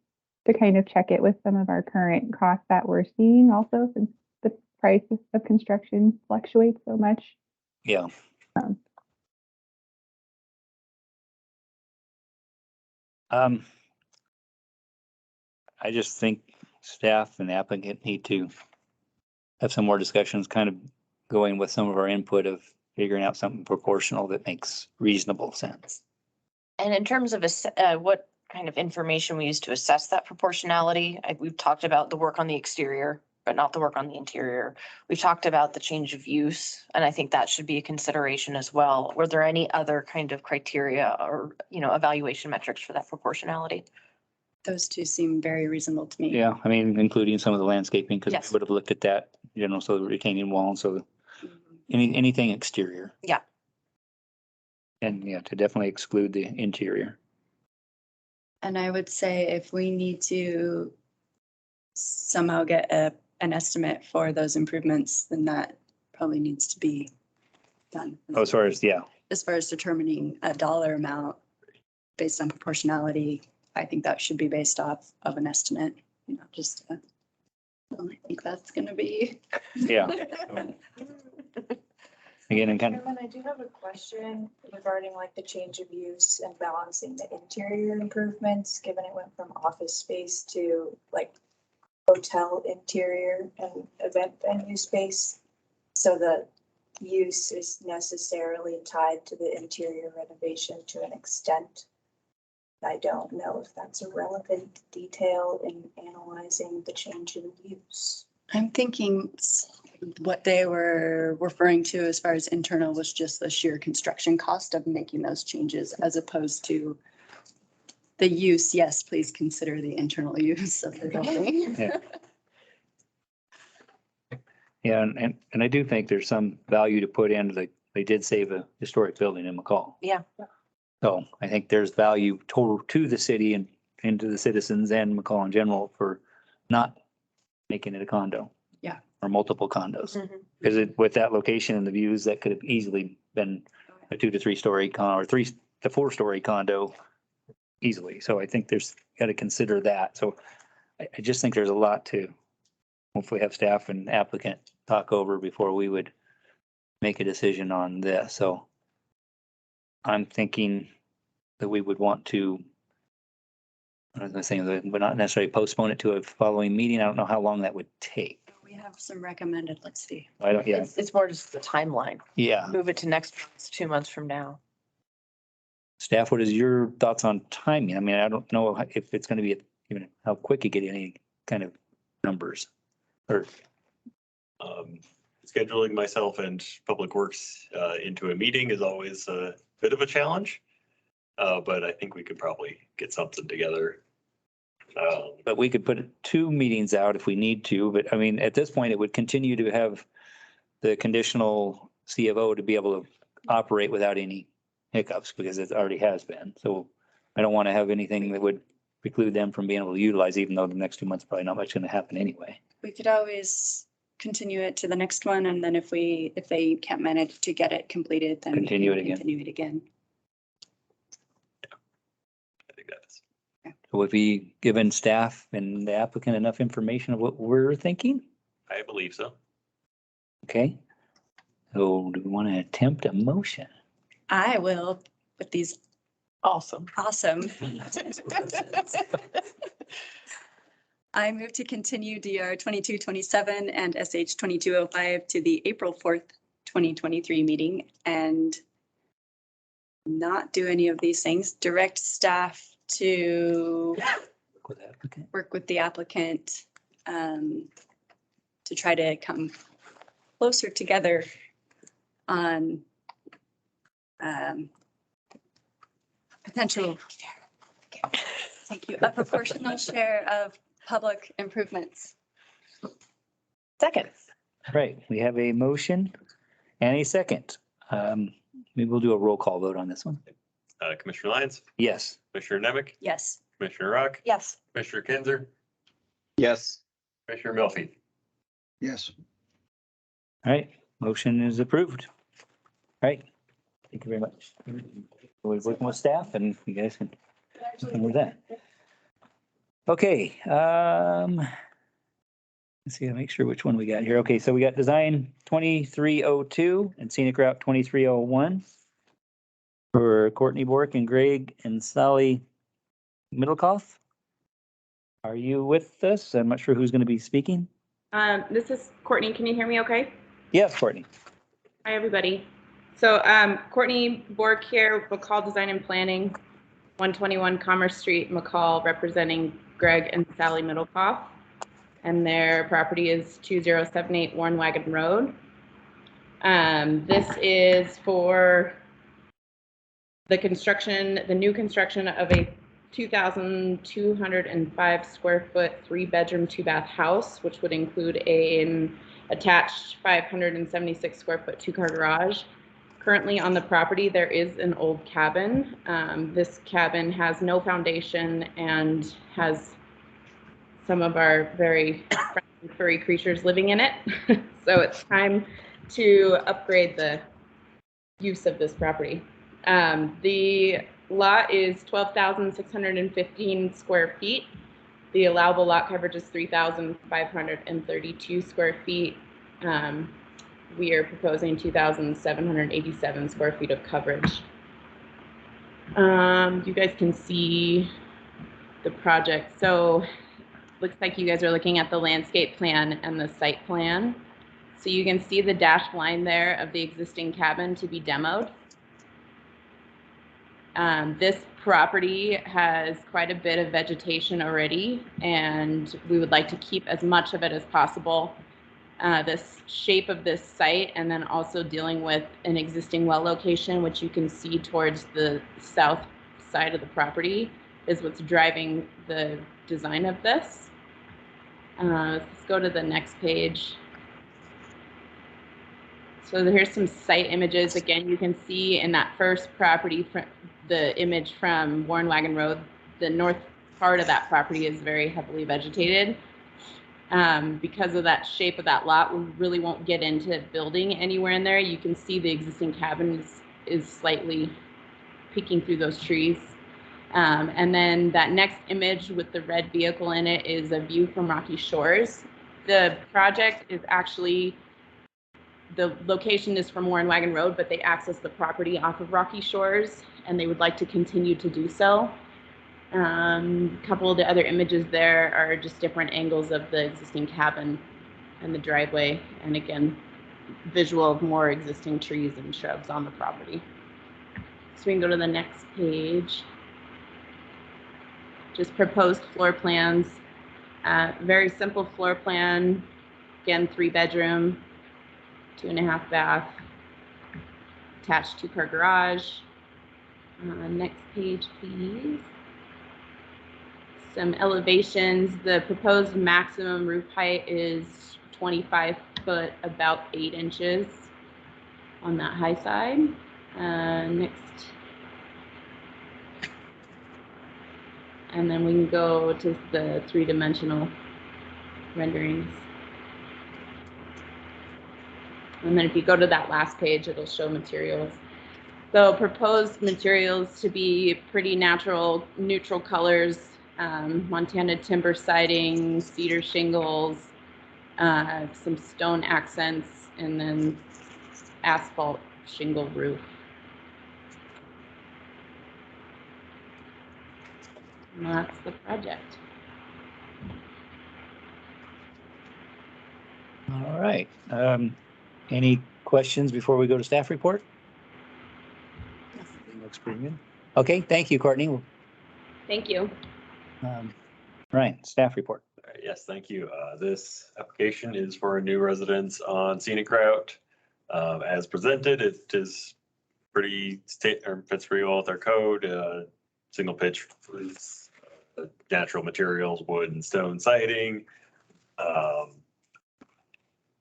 to kind of check it with some of our current costs that we're seeing also, since the price of construction fluctuates so much. Yeah. I just think staff and applicant need to have some more discussions, kind of going with some of our input of figuring out something proportional that makes reasonable sense. And in terms of what kind of information we use to assess that proportionality, we've talked about the work on the exterior, but not the work on the interior. We've talked about the change of use, and I think that should be a consideration as well. Were there any other kind of criteria or, evaluation metrics for that proportionality? Those two seem very reasonable to me. Yeah, I mean, including some of the landscaping, because Yes. we would have looked at that, so the retaining wall, and so anything exterior. Yeah. And yeah, to definitely exclude the interior. And I would say if we need to somehow get an estimate for those improvements, then that probably needs to be done. Oh, as far as, yeah, As far as determining a dollar amount based on proportionality, I think that should be based off of an estimate, just, well, I think that's gonna be. yeah. Again, and kind of, Chairman, I do have a question regarding like the change of use and balancing the interior improvements, given it went from office space to like hotel interior and event venue space. So the use is necessarily tied to the interior renovation to an extent. I don't know if that's a relevant detail in analyzing the change in use. I'm thinking what they were referring to as far as internal was just the sheer construction cost of making those changes as opposed to the use. Yes, please consider the internal use of the building. Yeah. Yeah, and I do think there's some value to put into they did save a historic building in McCall. Yeah. So I think there's value total to the city and to the citizens and McCall in general for not making it a condo. Yeah. Or multiple condos. Because with that location and the views, that could have easily been a 2 to 3 story condo or 3 to 4 story condo easily. So I think there's got to consider that. So I just think there's a lot to hopefully have staff and applicant talk over before we would make a decision on this. So I'm thinking that we would want to, I was going to say, but not necessarily postpone it to a following meeting. I don't know how long that would take. We have some recommended, let's see. I don't, yeah, It's more just the timeline. yeah. Move it to next month, 2 months from now. Staff, what is your thoughts on timing? I mean, I don't know if it's gonna be, even how quick you get any kind of numbers. Or, Scheduling myself and Public Works into a meeting is always a bit of a challenge. But I think we could probably get something together. but we could put 2 meetings out if we need to, but I mean, at this point, it would continue to have the conditional C of O to be able to operate without any hiccups, because it already has been. So I don't want to have anything that would preclude them from being able to utilize, even though the next 2 months, probably not much going to happen anyway. We could always continue it to the next one, and then if they can't manage to get it completed, then we Continue can it again. Continue it again. I think that's. So have we given staff and the applicant enough information of what we're thinking? I believe so. Okay. So do we want to attempt a motion? I will with these Awesome. awesome. I move to continue DR 2227 and SH 2205 to the April 4th, 2023 meeting and not do any of these things. Direct staff to With the applicant? work with the applicant to try to come closer together on potential, thank you, a proportional share of public improvements. Second. Right, we have a motion and a second. Maybe we'll do a roll call vote on this one. Commissioner Lyons, Yes. Commissioner Nemec, Yes. Commissioner Rock, Yes. Commissioner Kinzer, Yes. Commissioner Melfi. Yes. All right, motion is approved. All right, thank you very much. We're working with staff and you guys can, with that. Okay, let's see, I'll make sure which one we got here. Okay, so we got design 2302 and scenic route 2301 for Courtney Bork and Greg and Sally Middlecoff. Are you with us? I'm not sure who's going to be speaking. This is Courtney. Can you hear me okay? Yes, Courtney. Hi, everybody. So Courtney Bork here, McCall Design and Planning, 121 Commerce Street, McCall, representing Greg and Sally Middlecoff. And their property is 2078 Warren Wagon Road. This is for the construction, the new construction of a 2,205 square foot, 3-bedroom, 2-bath house, which would include an attached 576 square foot 2-car garage. Currently on the property, there is an old cabin. This cabin has no foundation and has some of our very friendly furry creatures living in it. So it's time to upgrade the use of this property. The lot is 12,615 square feet. The allowable lot coverage is 3,532 square feet. We are proposing 2,787 square feet of coverage. You guys can see the project. So looks like you guys are looking at the landscape plan and the site plan. So you can see the dashed line there of the existing cabin to be demoed. This property has quite a bit of vegetation already, and we would like to keep as much of it as possible. This shape of this site, and then also dealing with an existing well location, which you can see towards the south side of the property, is what's driving the design of this. Let's go to the next page. So here's some site images. Again, you can see in that first property, the image from Warren Wagon Road, the north part of that property is very heavily vegetated. Because of that shape of that lot, we really won't get into building anywhere in there. You can see the existing cabin is slightly peeking through those trees. And then that next image with the red vehicle in it is a view from Rocky Shores. The project is actually, the location is from Warren Wagon Road, but they access the property off of Rocky Shores, and they would like to continue to do so. A couple of the other images there are just different angles of the existing cabin and the driveway, and again, visual of more existing trees and shrubs on the property. So we can go to the next page. Just proposed floor plans. Very simple floor plan. Again, 3-bedroom, 2.5 bath, attached 2-car garage. Next page, please. Some elevations. The proposed maximum roof height is 25 foot, about 8 inches on that high side. Next. And then we can go to the 3-dimensional renderings. And then if you go to that last page, it'll show materials. So proposed materials to be pretty natural, neutral colors, Montana timber siding, cedar shingles, some stone accents, and then asphalt shingle roof. And that's the project. All right. Any questions before we go to staff report? Everything looks pretty good. Okay, thank you, Courtney. Thank you. Ryan, staff report. All right, yes, thank you. This application is for a new residence on Scenic Route. As presented, it is pretty fits pretty well with our code. Single pitch roofs, natural materials, wood and stone siding.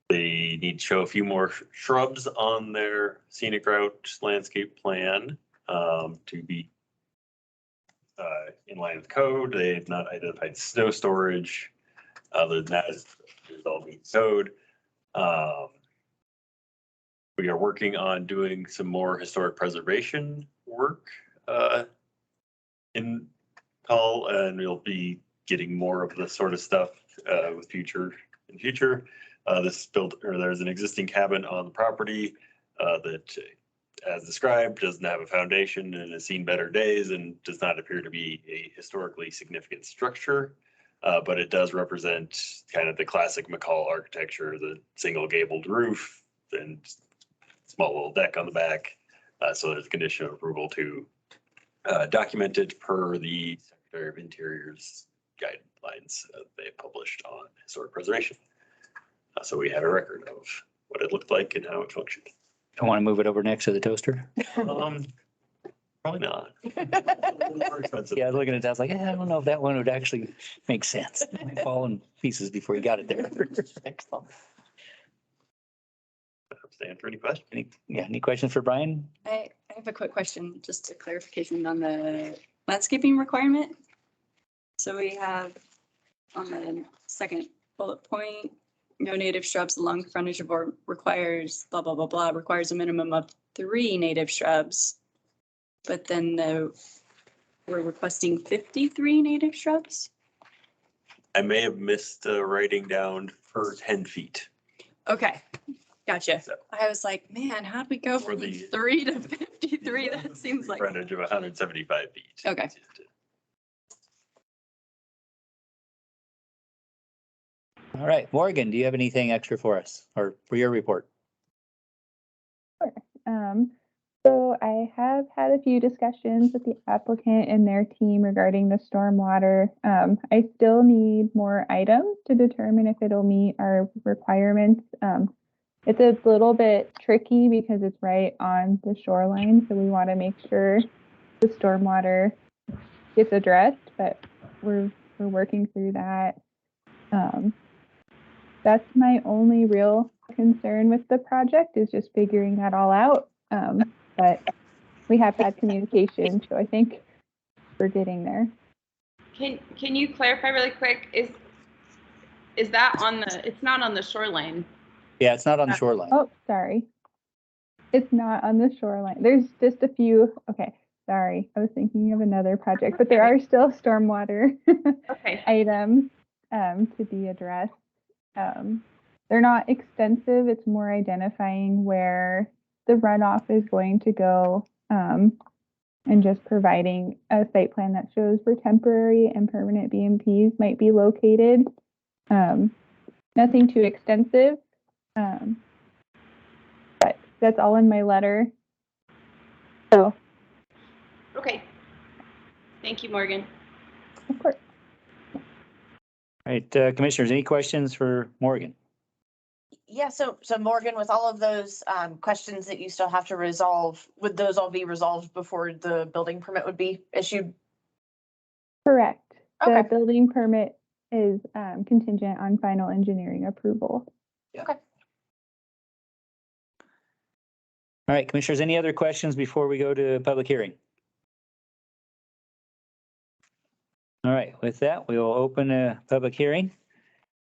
They need to show a few more shrubs on their Scenic Route landscape plan to be in line with code. They have not identified snow storage. Other than that, it's all meets code. We are working on doing some more historic preservation work in McCall, and we'll be getting more of this sort of stuff with future. There's an existing cabin on the property that, as described, doesn't have a foundation and has seen better days and does not appear to be a historically significant structure. But it does represent kind of the classic McCall architecture, the single gabled roof and small little deck on the back. So there's a condition of approval to document it per the Secretary of Interior's guidelines they published on historic preservation. So we have a record of what it looked like and how it functioned. I want to move it over next to the toaster. Probably not. More expensive. Yeah, looking at that, I was like, I don't know if that one would actually make sense. It might fall in pieces before you got it there. Excellent. Stand for any questions? Any questions for Brian? I have a quick question, just a clarification on the landscaping requirement. So we have on the second bullet point, no native shrubs along frontage of or requires blah, blah, blah, blah, requires a minimum of 3 native shrubs. But then we're requesting 53 native shrubs. I may have missed writing down per 10 feet. Okay, gotcha. So- I was like, man, how'd we go For from the- 3 to 53? That seems like. Frontage of 175 feet. Okay. All right, Morgan, do you have anything extra for us or for your report? So I have had a few discussions with the applicant and their team regarding the stormwater. I still need more items to determine if it'll meet our requirements. It's a little bit tricky because it's right on the shoreline, so we want to make sure the stormwater gets addressed, but we're working through that. That's my only real concern with the project, is just figuring that all out. But we have had communication, so I think we're getting there. Can you clarify really quick? Is that on the? It's not on the shoreline. Yeah, it's not on the shoreline. Oh, sorry. It's not on the shoreline. There's just a few. Okay, sorry. I was thinking of another project, but there are still stormwater Okay. items to be addressed. They're not extensive. It's more identifying where the runoff is going to go, and just providing a site plan that shows where temporary and permanent BMPs might be located. Nothing too extensive, but that's all in my letter. So Thank you, Morgan. Of course. All right, commissioners, any questions for Morgan? Yeah, so Morgan, with all of those questions that you still have to resolve, would those all be resolved before the building permit would be issued? Correct. The Okay. building permit is contingent on final engineering approval. Okay. All right, commissioners, any other questions before we go to public hearing? All right, with that, we will open a public hearing.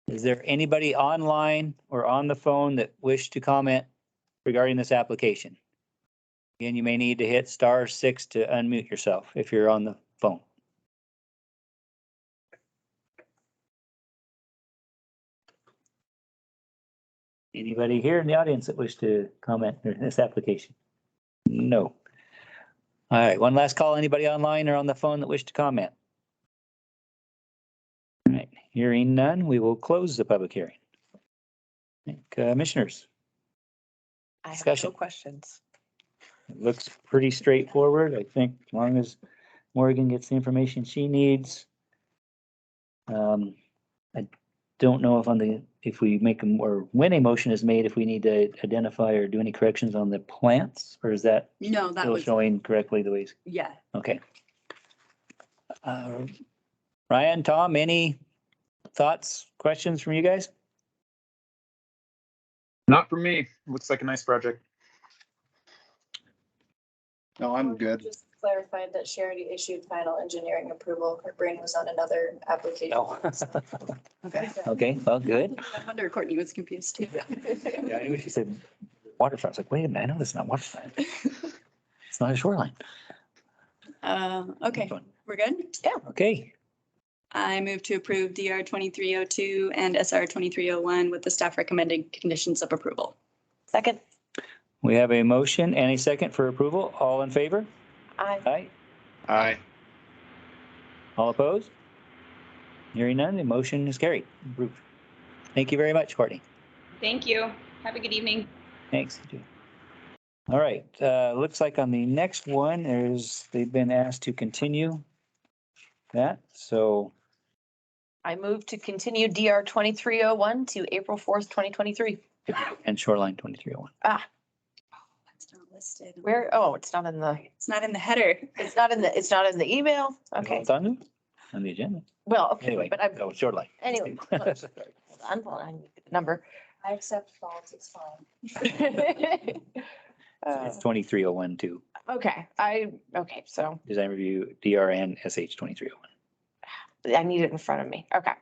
Is there anybody online or on the phone that wish to comment regarding this application? Again, you may need to hit *6 to unmute yourself if you're on the phone. Anybody here in the audience that wish to comment on this application? No. All right, one last call. Anybody online or on the phone that wish to comment? All right, hearing none, we will close the public hearing. Commissioners, I have Discussion. no questions. it looks pretty straightforward. I think as long as Morgan gets the information she needs. I don't know if we make them or when a motion is made, if we need to identify or do any corrections on the plants, or is that No, that still was, showing correctly the ways? yeah. Okay. Ryan, Tom, any thoughts, questions from you guys? Not for me. Looks like a nice project. No, I'm good. Just clarified that she already issued final engineering approval. Her brain was on another application. No. Okay. Okay, well, good. No wonder Courtney was confused too. Yeah, I knew she said waterfront. I was like, wait a minute, I know that's not waterfront. It's not a shoreline. Okay, we're good? Okay, I move to approve DR 2302 and SR 2301 with the staff recommended conditions of approval. Second. we have a motion and a second for approval. All in favor? Aye. Aye. Aye. All opposed? Hearing none, the motion is carried. Approved. Thank you very much, Courtney. Thank you. Have a good evening. Thanks. You too. All right, looks like on the next one, they've been asked to continue that, so I move to continue DR 2301 to April 4th, 2023. and shoreline 2301. It's not listed. Where? Oh, it's not in the, It's not in the header. it's not in the email. Okay. It's on the agenda. Well, okay, Anyway, but I, oh, shoreline. anyway, hold on, I need the number. I accept fault, it's fine. It's 2301 too. Okay, okay, so Design review, DRN, SH 2301. I need it in front of me. Okay.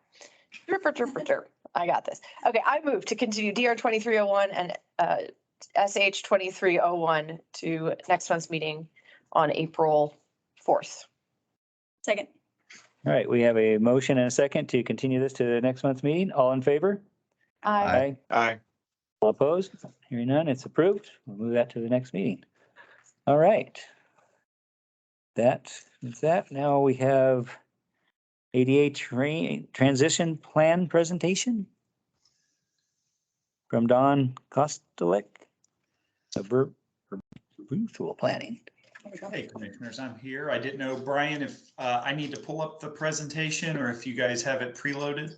I got this. Okay, I move to continue DR 2301 and SH 2301 to next month's meeting on April 4th. Second. All right, we have a motion and a second to continue this to the next month's meeting. All in favor? Aye. Aye. All opposed? Hearing none, it's approved. We'll move that to the next meeting. All right. That is that. Now we have ADA transition plan presentation from Don Kostelek of virtual planning. Hey, commissioners, I'm here. I didn't know, Brian, if I need to pull up the presentation or if you guys have it preloaded.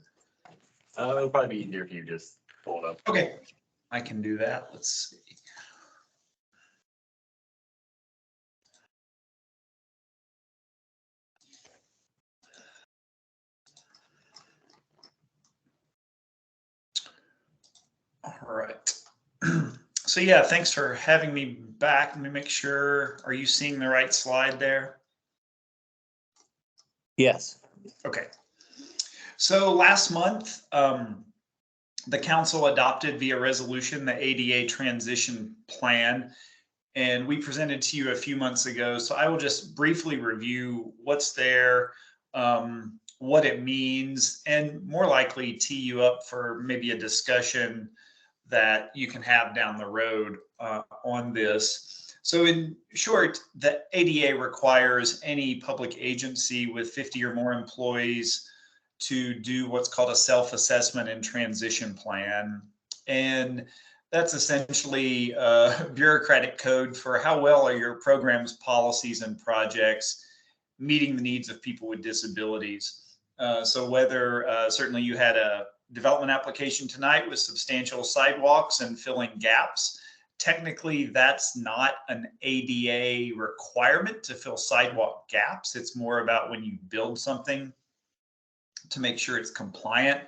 It'll probably be easier if you just pull it up. Okay, I can do that. Let's see. All right. So yeah, thanks for having me back. Let me make sure, are you seeing the right slide there? Yes. Okay. So last month, the council adopted via resolution the ADA transition plan, and we presented to you a few months ago. So I will just briefly review what's there, what it means, and more likely tee you up for maybe a discussion that you can have down the road on this. So in short, the ADA requires any public agency with 50 or more employees to do what's called a self-assessment and transition plan. And that's essentially a bureaucratic code for how well are your programs, policies, and projects meeting the needs of people with disabilities. So whether certainly you had a development application tonight with substantial sidewalks and filling gaps, technically that's not an ADA requirement to fill sidewalk gaps. It's more about when you build something to make sure it's compliant.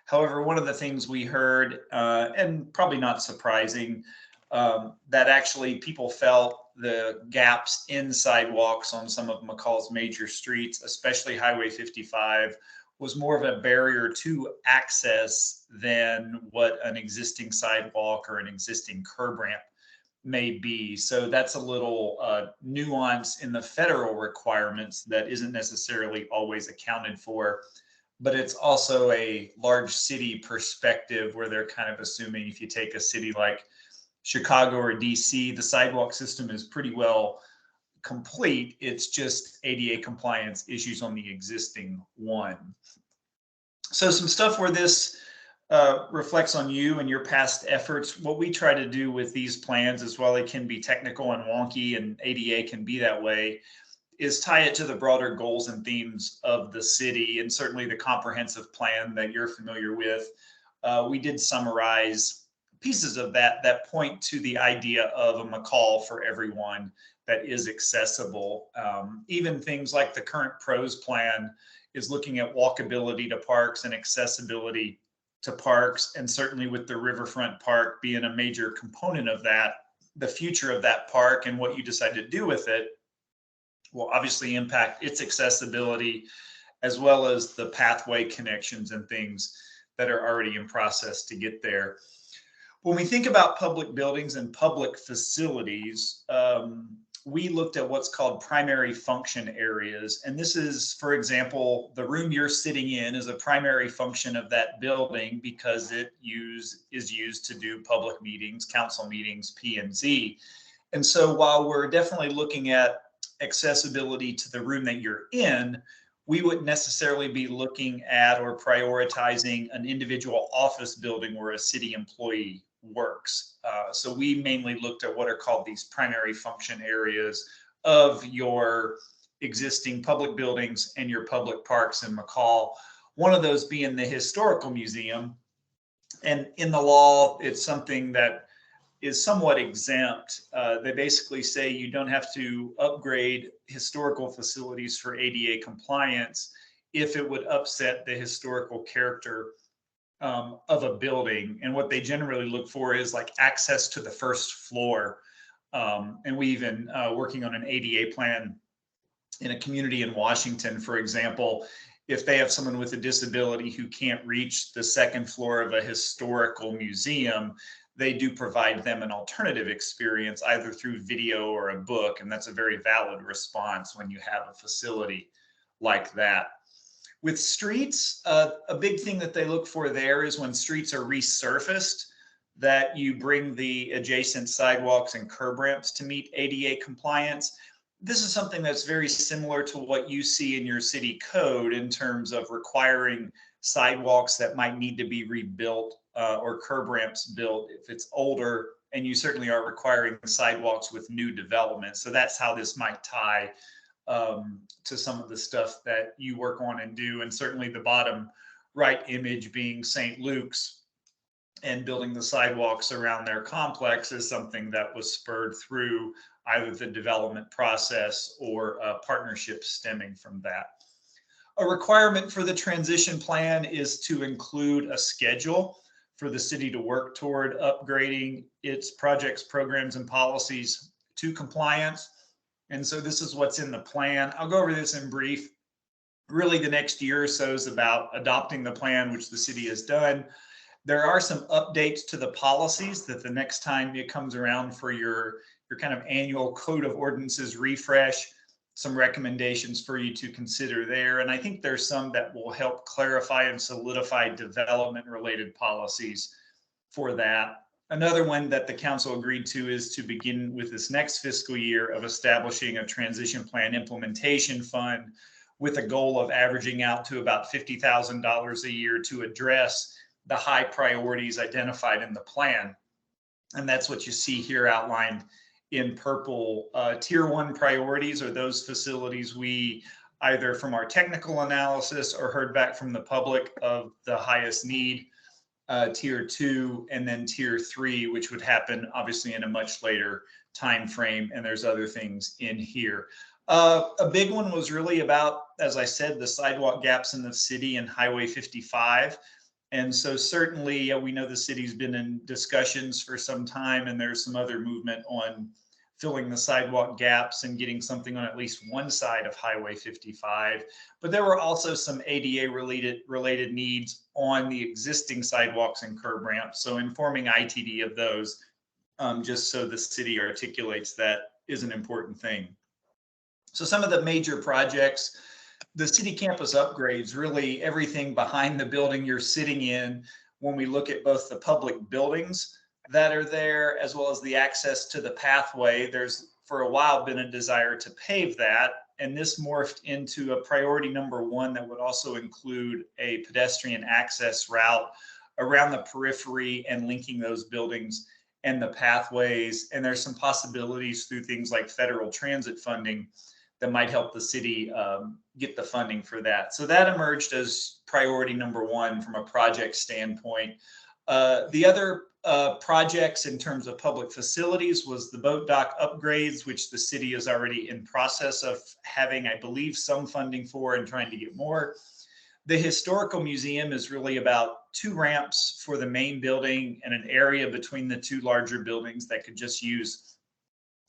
However, one of the things we heard, and probably not surprising, that actually people felt the gaps in sidewalks on some of McCall's major streets, especially Highway 55, was more of a barrier to access than what an existing sidewalk or an existing curb ramp may be. So that's a little nuance in the federal requirements that isn't necessarily always accounted for. But it's also a large city perspective where they're kind of assuming if you take a city like Chicago or DC, the sidewalk system is pretty well complete. It's just ADA compliance issues on the existing one. So some stuff where this reflects on you and your past efforts. What we try to do with these plans, as well, they can be technical and wonky, and ADA can be that way, is tie it to the broader goals and themes of the city, and certainly the comprehensive plan that you're familiar with. We did summarize pieces of that point to the idea of a McCall for everyone that is accessible. Even things like the current PROS plan is looking at walkability to parks and accessibility to parks, and certainly with the Riverfront Park being a major component of that, the future of that park and what you decide to do with it will obviously impact its accessibility, as well as the pathway connections and things that are already in process to get there. When we think about public buildings and public facilities, we looked at what's called primary function areas. And this is, for example, the room you're sitting in is a primary function of that building because it is used to do public meetings, council meetings, P&Z. And so while we're definitely looking at accessibility to the room that you're in, we wouldn't necessarily be looking at or prioritizing an individual office building where a city employee works. So we mainly looked at what are called these primary function areas of your existing public buildings and your public parks in McCall. One of those being the Historical Museum. And in the law, it's something that is somewhat exempt. They basically say you don't have to upgrade historical facilities for ADA compliance if it would upset the historical character of a building. And what they generally look for is like access to the first floor. And we even working on an ADA plan in a community in Washington, for example, if they have someone with a disability who can't reach the second floor of a historical museum, they do provide them an alternative experience either through video or a book. And that's a very valid response when you have a facility like that. With streets, a big thing that they look for there is when streets are resurfaced, that you bring the adjacent sidewalks and curb ramps to meet ADA compliance. This is something that's very similar to what you see in your city code in terms of requiring sidewalks that might need to be rebuilt or curb ramps built if it's older, and you certainly are requiring sidewalks with new development. So that's how this might tie to some of the stuff that you work on and do. And certainly the bottom right image being St. Luke's and building the sidewalks around their complex is something that was spurred through either the development process or partnerships stemming from that. A requirement for the transition plan is to include a schedule for the city to work toward upgrading its projects, programs, and policies to compliance. And so this is what's in the plan. I'll go over this in brief. Really, the next year or so is about adopting the plan, which the city has done. There are some updates to the policies that the next time it comes around for your kind of annual code of ordinances refresh, some recommendations for you to consider there. And I think there's some that will help clarify and solidify development related policies for that. Another one that the council agreed to is to begin with this next fiscal year of establishing a transition plan implementation fund with a goal of averaging out to about $50,000 a year to address the high priorities identified in the plan. And that's what you see here outlined in purple. Tier 1 priorities are those facilities we either from our technical analysis or heard back from the public of the highest need, tier 2, and then tier 3, which would happen obviously in a much later time frame. And there's other things in here. A big one was really about, as I said, the sidewalk gaps in the city and Highway 55. And so certainly we know the city's been in discussions for some time, and there's some other movement on filling the sidewalk gaps and getting something on at least one side of Highway 55. But there were also some ADA related needs on the existing sidewalks and curb ramps. So informing ITD of those, just so the city articulates that, is an important thing. So some of the major projects, the city campus upgrades, really everything behind the building you're sitting in, when we look at both the public buildings that are there, as well as the access to the pathway, there's for a while been a desire to pave that. And this morphed into a priority number 1 that would also include a pedestrian access route around the periphery and linking those buildings and the pathways. And there's some possibilities through things like federal transit funding that might help the city get the funding for that. So that emerged as priority number 1 from a project standpoint. The other projects in terms of public facilities was the boat dock upgrades, which the city is already in process of having, I believe, some funding for and trying to get more. The historical museum is really about 2 ramps for the main building and an area between the 2 larger buildings that could just use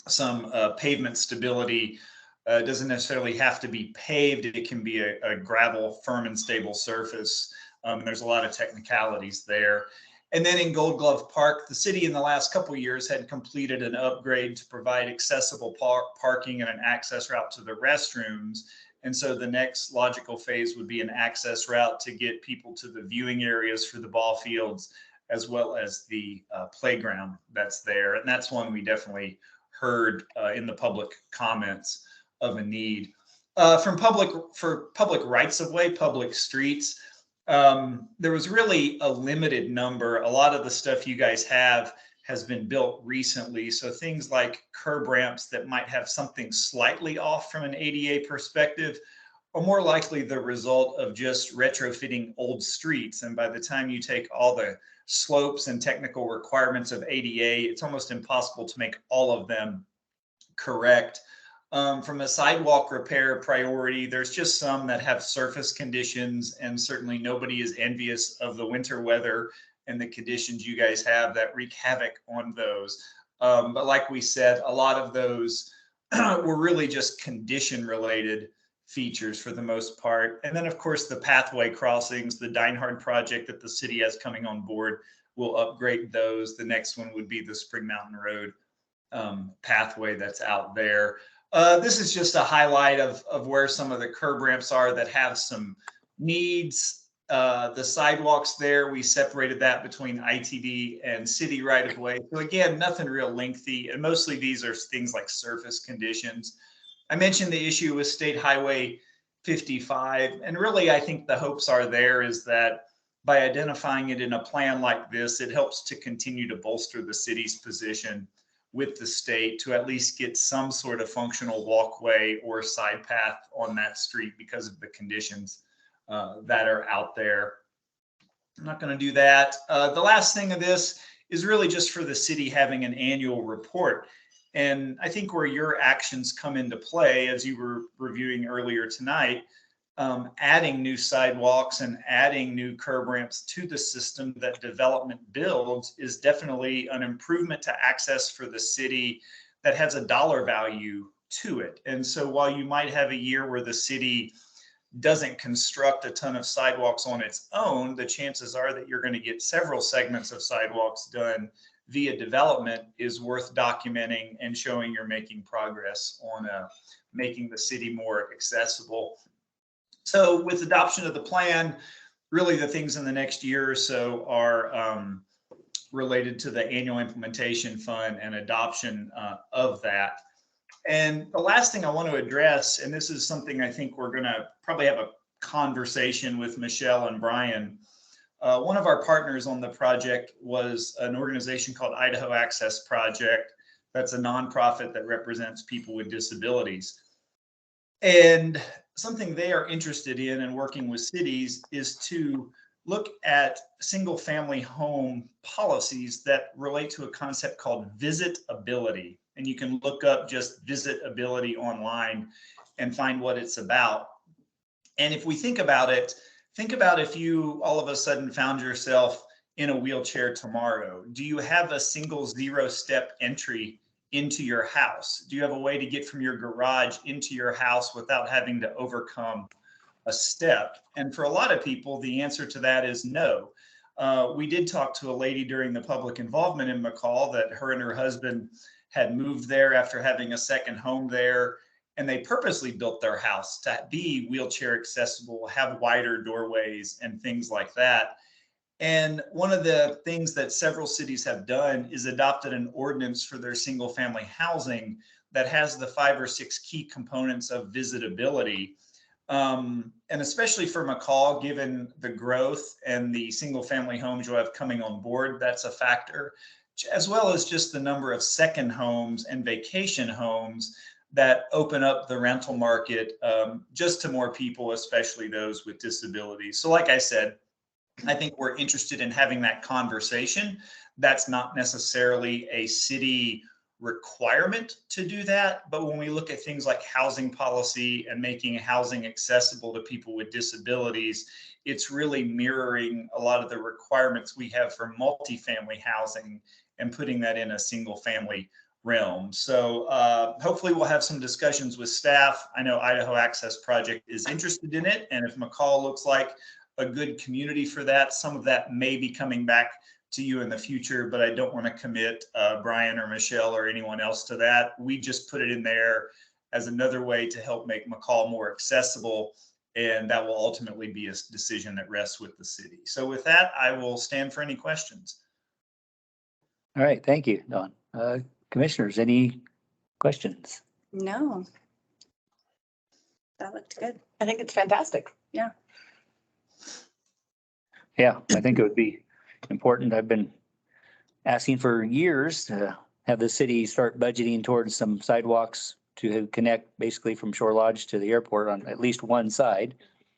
some pavement stability. Doesn't necessarily have to be paved. It can be a gravel, firm and stable surface. And there's a lot of technicalities there. And then in Gold Glove Park, the city in the last couple of years had completed an upgrade to provide accessible parking and an access route to the restrooms. And so the next logical phase would be an access route to get people to the viewing areas for the ball fields, as well as the playground that's there. And that's one we definitely heard in the public comments of a need. For public rights of way, public streets, there was really a limited number. A lot of the stuff you guys have has been built recently. So things like curb ramps that might have something slightly off from an ADA perspective are more likely the result of just retrofitting old streets. And by the time you take all the slopes and technical requirements of ADA, it's almost impossible to make all of them correct. From a sidewalk repair priority, there's just some that have surface conditions, and certainly nobody is envious of the winter weather and the conditions you guys have that wreak havoc on those. But like we said, a lot of those were really just condition related features for the most part. And then of course the pathway crossings, the Dinehard project that the city has coming on board will upgrade those. The next one would be the Spring Mountain Road pathway that's out there. This is just a highlight of where some of the curb ramps are that have some needs. The sidewalks there, we separated that between ITD and city right of way. So again, nothing real lengthy. And mostly these are things like surface conditions. I mentioned the issue with State Highway 55. And really, I think the hopes are there is that by identifying it in a plan like this, it helps to continue to bolster the city's position with the state to at least get some sort of functional walkway or side path on that street because of the conditions that are out there. I'm not going to do that. The last thing of this is really just for the city having an annual report. And I think where your actions come into play, as you were reviewing earlier tonight, adding new sidewalks and adding new curb ramps to the system that development builds is definitely an improvement to access for the city that has a dollar value to it. And so while you might have a year where the city doesn't construct a ton of sidewalks on its own, the chances are that you're going to get several segments of sidewalks done via development is worth documenting and showing you're making progress on making the city more accessible. So with adoption of the plan, really the things in the next year or so are related to the annual implementation fund and adoption of that. And the last thing I want to address, and this is something I think we're going to probably have a conversation with Michelle and Brian. One of our partners on the project was an organization called Idaho Access Project. That's a nonprofit that represents people with disabilities. And something they are interested in and working with cities is to look at single family home policies that relate to a concept called visitability. And you can look up just visitability online and find what it's about. And if we think about it, think about if you all of a sudden found yourself in a wheelchair tomorrow. Do you have a single 0-step entry into your house? Do you have a way to get from your garage into your house without having to overcome a step? And for a lot of people, the answer to that is no. We did talk to a lady during the public involvement in McCall that her and her husband had moved there after having a second home there. And they purposely built their house to be wheelchair accessible, have wider doorways and things like that. And one of the things that several cities have done is adopted an ordinance for their single family housing that has the 5 or 6 key components of visitability. And especially for McCall, given the growth and the single family homes you have coming on board, that's a factor, as well as just the number of second homes and vacation homes that open up the rental market just to more people, especially those with disabilities. So like I said, I think we're interested in having that conversation. That's not necessarily a city requirement to do that. But when we look at things like housing policy and making housing accessible to people with disabilities, it's really mirroring a lot of the requirements we have for multifamily housing and putting that in a single family realm. So hopefully we'll have some discussions with staff. I know Idaho Access Project is interested in it. And if McCall looks like a good community for that, some of that may be coming back to you in the future, but I don't want to commit Brian or Michelle or anyone else to that. We just put it in there as another way to help make McCall more accessible. And that will ultimately be a decision that rests with the city. So with that, I will stand for any questions. All right, thank you, Don. Commissioners, any questions? No. That looked good. I think it's fantastic. Yeah. Yeah, I think it would be important. I've been asking for years to have the city start budgeting towards some sidewalks to connect basically from Shore Lodge to the airport on at least one side.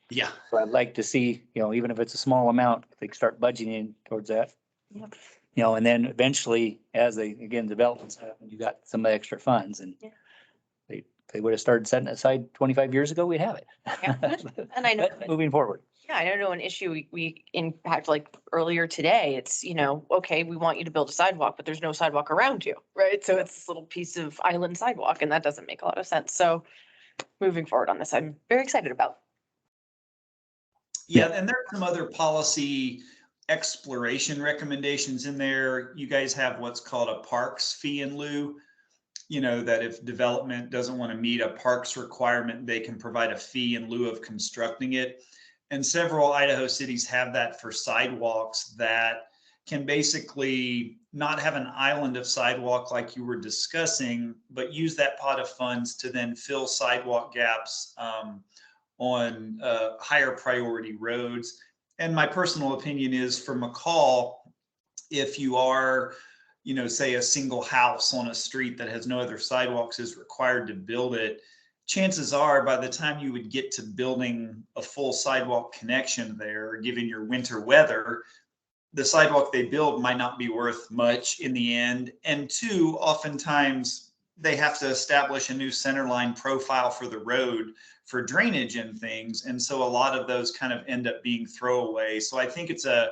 Yeah. So I'd like to see, even if it's a small amount, if they start budgeting towards that. Yep. And then eventually, as developments happen, you got some extra funds and Yeah. they would have started setting it aside 25 years ago, we'd have it. Yeah. And I know, But moving forward. yeah, I know an issue we in fact, like earlier today, it's, okay, we want you to build a sidewalk, but there's no sidewalk around you, right? So it's this little piece of island sidewalk and that doesn't make a lot of sense. So moving forward on this, I'm very excited about. Yeah, and there are some other policy exploration recommendations in there. You guys have what's called a parks fee in lieu. That if development doesn't want to meet a parks requirement, they can provide a fee in lieu of constructing it. And several Idaho cities have that for sidewalks that can basically not have an island of sidewalk like you were discussing, but use that pot of funds to then fill sidewalk gaps on higher priority roads. And my personal opinion is for McCall, if you are, say a single house on a street that has no other sidewalks is required to build it, chances are by the time you would get to building a full sidewalk connection there, given your winter weather, the sidewalk they build might not be worth much in the end. And two, oftentimes they have to establish a new centerline profile for the road for drainage and things. And so a lot of those kind of end up being throwaway. So I think it's a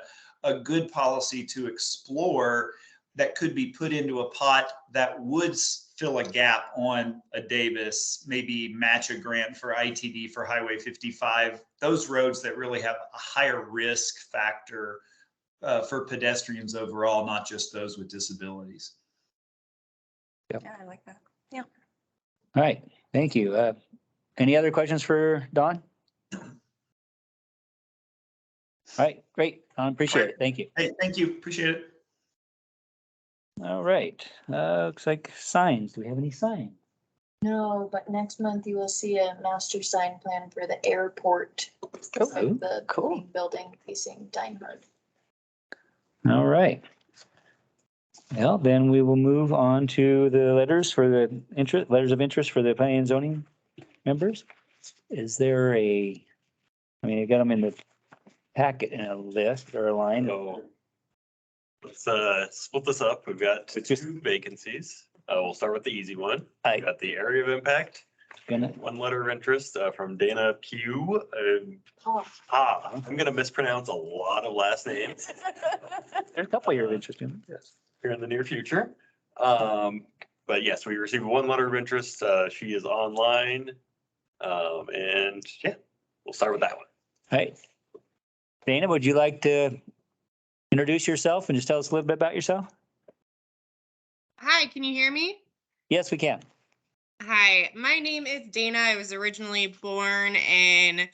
good policy to explore that could be put into a pot that would fill a gap on a Davis, maybe match a grant for ITD for Highway 55, those roads that really have a higher risk factor for pedestrians overall, not just those with disabilities. Yep. Yeah, I like that. Yeah. All right, thank you. Any other questions for Don? All right, great. Don, appreciate it. Thank you. Hey, thank you. Appreciate it. All right, looks like signs. Do we have any signs? No, but next month you will see a master sign plan for the airport. Oh, of the cool. main building facing Dinehard. All right. Well, then we will move on to the letters of interest for the planning and zoning members. is there I mean, I got them in the packet in a list or a line. So let's split this up. We've got two vacancies. We'll start with the easy one. I- We've got the area of impact. Gonna, One letter of interest from Dana Pugh. I'm gonna mispronounce a lot of last names there's a couple here of interest in this. here in the near future. But yes, we received one letter of interest. She is online. And yeah, we'll start with that one. All right. Dana, would you like to introduce yourself and just tell us a little bit about yourself? Hi, can you hear me? Yes, we can. Hi, my name is Dana. I was originally born in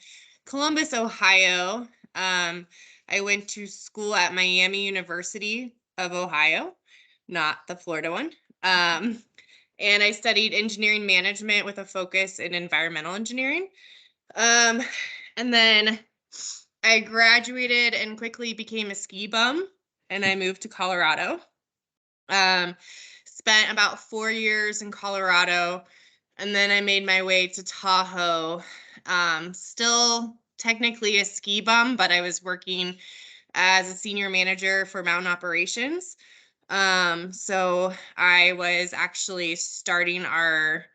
Columbus, Ohio. I went to school at Miami University of Ohio, not the Florida one. And I studied engineering management with a focus in environmental engineering. And then I graduated and quickly became a ski bum, and I moved to Colorado. Spent about 4 years in Colorado, and then I made my way to Tahoe. Still technically a ski bum, but I was working as a senior manager for mountain operations. So I was actually starting our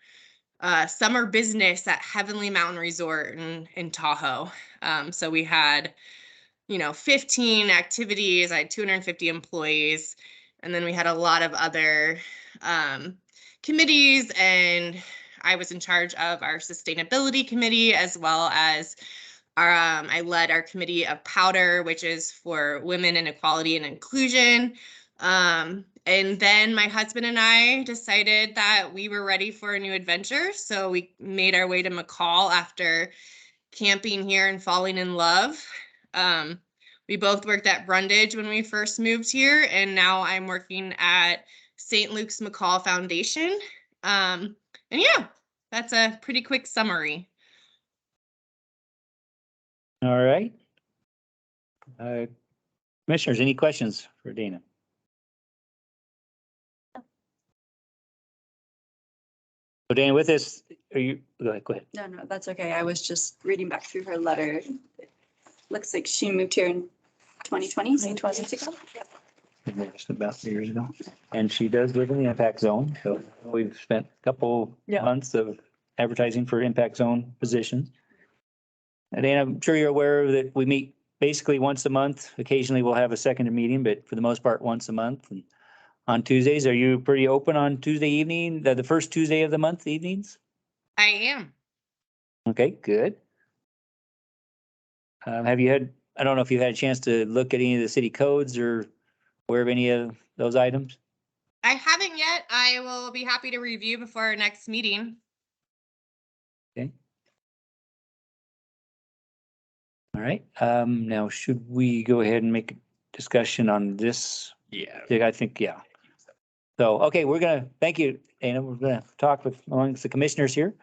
summer business at Heavenly Mountain Resort in Tahoe. So we had, 15 activities. I had 250 employees. And then we had a lot of other committees, and I was in charge of our sustainability committee, as well as I led our committee of Powder, which is for women and equality and inclusion. And then my husband and I decided that we were ready for a new adventure. So we made our way to McCall after camping here and falling in love. We both worked at Brundage when we first moved here, and now I'm working at St. Luke's McCall Foundation. And yeah, that's a pretty quick summary. All right. Commissioners, any questions for Dana? So Dana, with this, go ahead. No, that's okay. I was just reading back through her letter. It looks like she moved here in 2020, so 2 years ago. Just about 2 years ago. And she does live in the impact zone. So we've spent a couple months of advertising for impact zone positions. And Dana, I'm sure you're aware that we meet basically once a month. Occasionally we'll have a second meeting, but for the most part, once a month. And on Tuesdays, are you pretty open on Tuesday evening, the first Tuesday of the month evenings? I am. Okay, good. Have you had, I don't know if you've had a chance to look at any of the city codes or aware of any of those items? I haven't yet. I will be happy to review before our next meeting. Okay. All right. Now, should we go ahead and make a discussion on this? Yeah. I think, yeah. So, okay, we're gonna, thank you, Dana. We're gonna talk with amongst the commissioners here.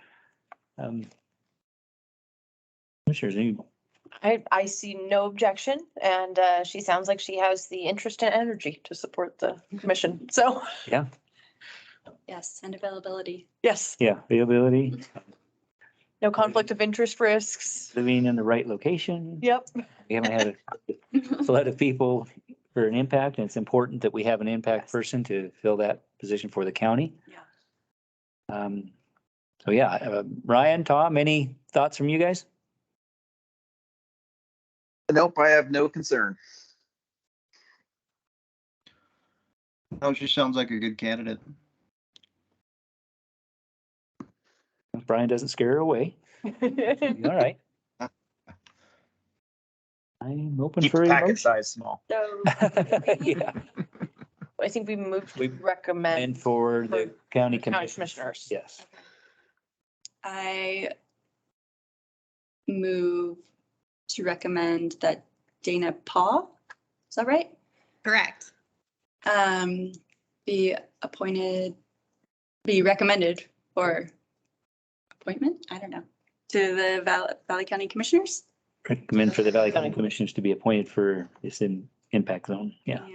Commissioners, any I see no objection, and she sounds like she has the interest and energy to support the commission. So, yeah, Yes, and availability. yes, yeah, availability, no conflict of interest risks. living in the right location. Yep. We haven't had a lot of people for an impact, and it's important that we have an impact person to fill that position for the county. Yeah. So yeah, Ryan, Tom, any thoughts from you guys? Nope, I have no concern. No, she sounds like a good candidate. Brian doesn't scare her away. All right. I'm open Keep for the a packet motion. size small. So Yeah, I think we moved We- to recommend and for the county county commissioners. commissioners. Yes. I move to recommend that Dana Paul, is that right? Correct. Be recommended for appointment, I don't know, to the Valley County Commissioners? Recommend for the Valley County Commissioners to be appointed for this impact zone. Yeah,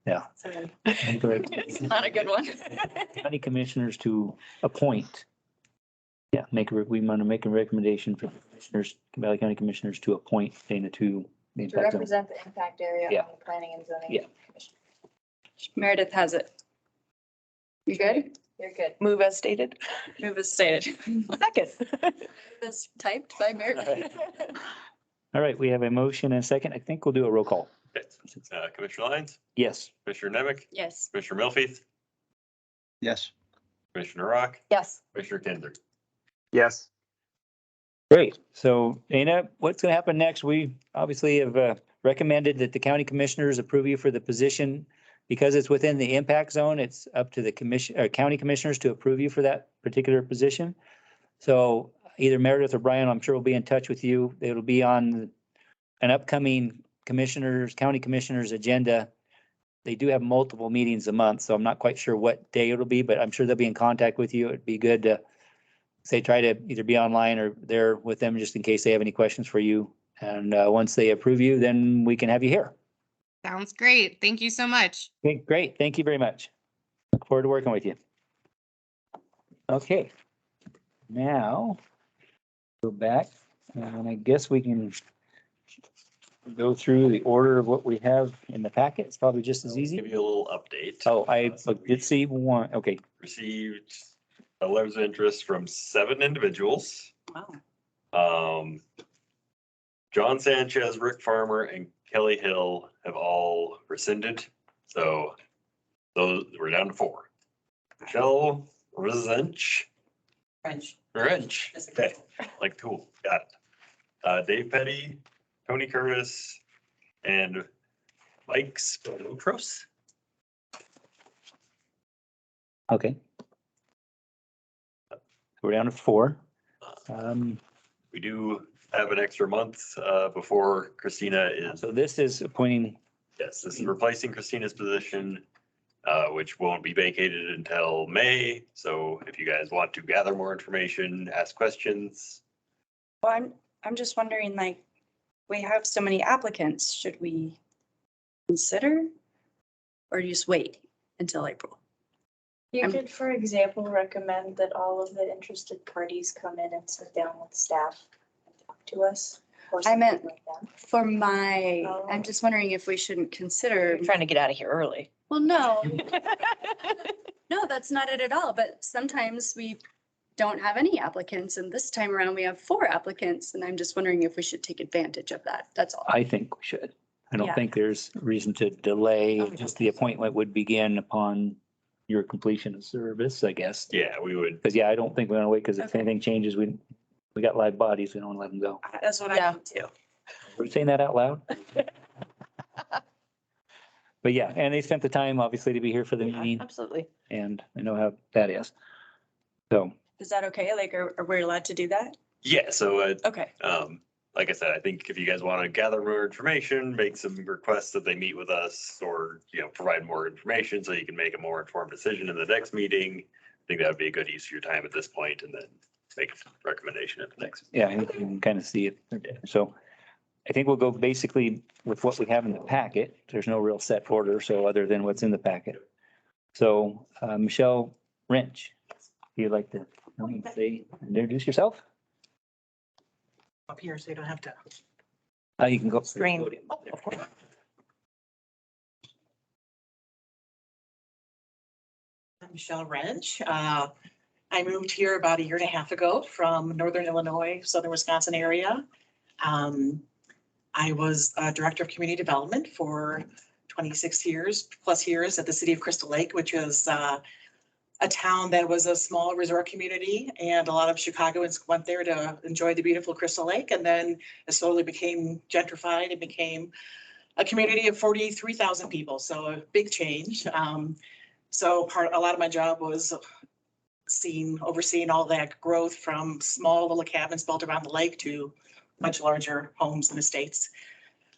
yeah. Sorry. Correct. It's not a good one. County commissioners to appoint. Yeah, we want to make a recommendation for commissioners, Valley County Commissioners to appoint Dana to the To impact zone. represent the impact area Yeah. on the planning and zoning. Yeah. Commission. Meredith has it. You good? You're good. Move as stated. Move as stated. Second. As typed by Meredith. All right, we have a motion and a second. I think we'll do a roll call. Okay. Commissioner Lyons, Yes. Commissioner Nemec, Yes. Commissioner Milfies, Yes. Commissioner Rock, Yes. Commissioner Kinder. Yes. Great. So Dana, what's going to happen next? We obviously have recommended that the county commissioners approve you for the position. Because it's within the impact zone, it's up to the county commissioners to approve you for that particular position. So either Meredith or Brian, I'm sure will be in touch with you. It'll be on an upcoming county commissioners agenda. They do have multiple meetings a month, so I'm not quite sure what day it'll be, but I'm sure they'll be in contact with you. It'd be good to try to either be online or there with them just in case they have any questions for you. And once they approve you, then we can have you here. Sounds great. Thank you so much. Okay, great. Thank you very much. Look forward to working with you. Okay. Now, go back and I guess we can go through the order of what we have in the packet. It's probably just as easy. Give you a little update. Oh, I So did see one. Okay. Received a letter of interest from 7 individuals. Wow. John Sanchez, Rick Farmer, and Kelly Hill have all rescinded. So those, we're down to 4. Michelle Rezench. Wrench. Okay, like cool, got it. Dave Petty, Tony Curtis, and Mike Spilotros. Okay. We're down to 4. We do have an extra month before Christina is, So this is appointing, yes, this is replacing Christina's position, which won't be vacated until May. So if you guys want to gather more information, ask questions. Well, I'm just wondering, like, we have so many applicants, should we consider? Or just wait until April? You could, for example, recommend that all of the interested parties come in and sit down with staff and talk to us. Or I meant something like that. for my, Oh. I'm just wondering if we shouldn't consider, I'm trying to get out of here early. well, no. No, that's not it at all, but sometimes we don't have any applicants and this time around we have 4 applicants and I'm just wondering if we should take advantage of that, that's all. I think we should. I don't Yeah. think there's reason to delay. Okay. Just the appointment would begin upon your completion of service, I guess. Yeah, we would. Because, yeah, I don't think we want to wait because if Okay. anything changes, we got live bodies. We don't want to let them go. That's what I Yeah. think too. Are we saying that out loud? But yeah, and they spent the time obviously to be here for the meeting Absolutely. and I know how that is. So, Is that okay? Like, are we allowed to do that? Yeah, so Okay. like I said, I think if you guys want to gather more information, make some requests that they meet with us or, provide more information so you can make a more informed decision in the next meeting. I think that would be a good use of your time at this point and then make a recommendation at the next. yeah, you can kind of see it. So I think we'll go basically with what we have in the packet. There's no real set order, so other than what's in the packet. So Michelle Wrench, if you'd like to introduce yourself? Up here, so you don't have to. You can go. Screen. Oh, of course. I'm Michelle Wrench. I moved here about 1.5 years ago from Northern Illinois, Southern Wisconsin area. I was Director of Community Development for 26 years at the City of Crystal Lake, which is a town that was a small resort community, and a lot of Chicagoans went there to enjoy the beautiful Crystal Lake, and then it slowly became gentrified and became a community of 43,000 people, so a big change. So a lot of my job was overseeing all that growth from small little cabins built around the lake to much larger homes and estates.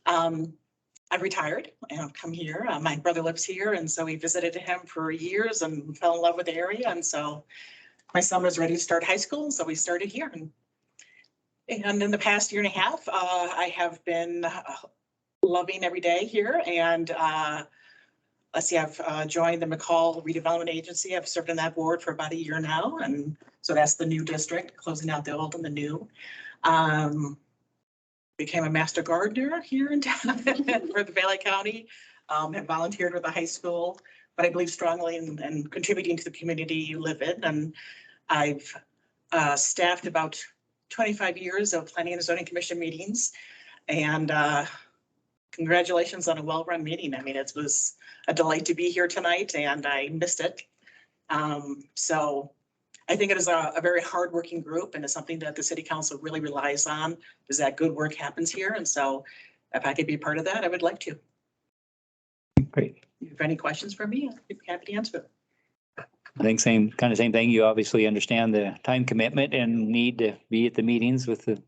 I've retired and I've come here. My brother lives here, and so we visited him for years and fell in love with the area. And so my son was ready to start high school, so we started here. And in the past 1.5 years, I have been loving every day here. And I've joined the McCall Redevelopment Agency. I've served on that board for about 1 year now, and so that's the new district, closing out the old and the new. Became a master gardener here in town for the Valley County. Have volunteered with the high school, but I believe strongly in contributing to the community you live in. And I've staffed about 25 years of planning and zoning commission meetings. And congratulations on a well-run meeting. I mean, it was a delight to be here tonight and I missed it. So I think it is a very hardworking group and it's something that the city council really relies on, is that good work happens here. And so if I could be part of that, I would like to. Great. If you have any questions for me, I'd be happy to answer them. I think same thing. You obviously understand the time commitment and need to be at the meetings with the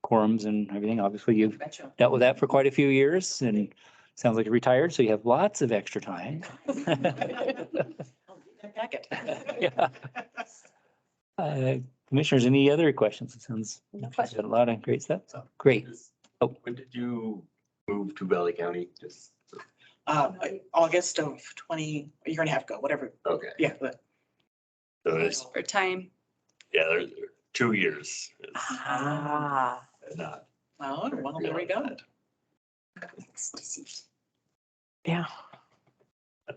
quorums and everything. Obviously, you've Betcha. dealt with that for quite a few years and sounds like you're retired, so you have lots of extra time. I'll read that packet. Yeah. Commissioners, any other questions? It sounds No like question. a lot of great stuff. Great. Oh, When did you move to Valley County? Just, August of 20, a year and a half ago, whatever. okay. Yeah, but So it's, For time. yeah, there's 2 years. It's Ah. not. oh, well, there we go. Yeah.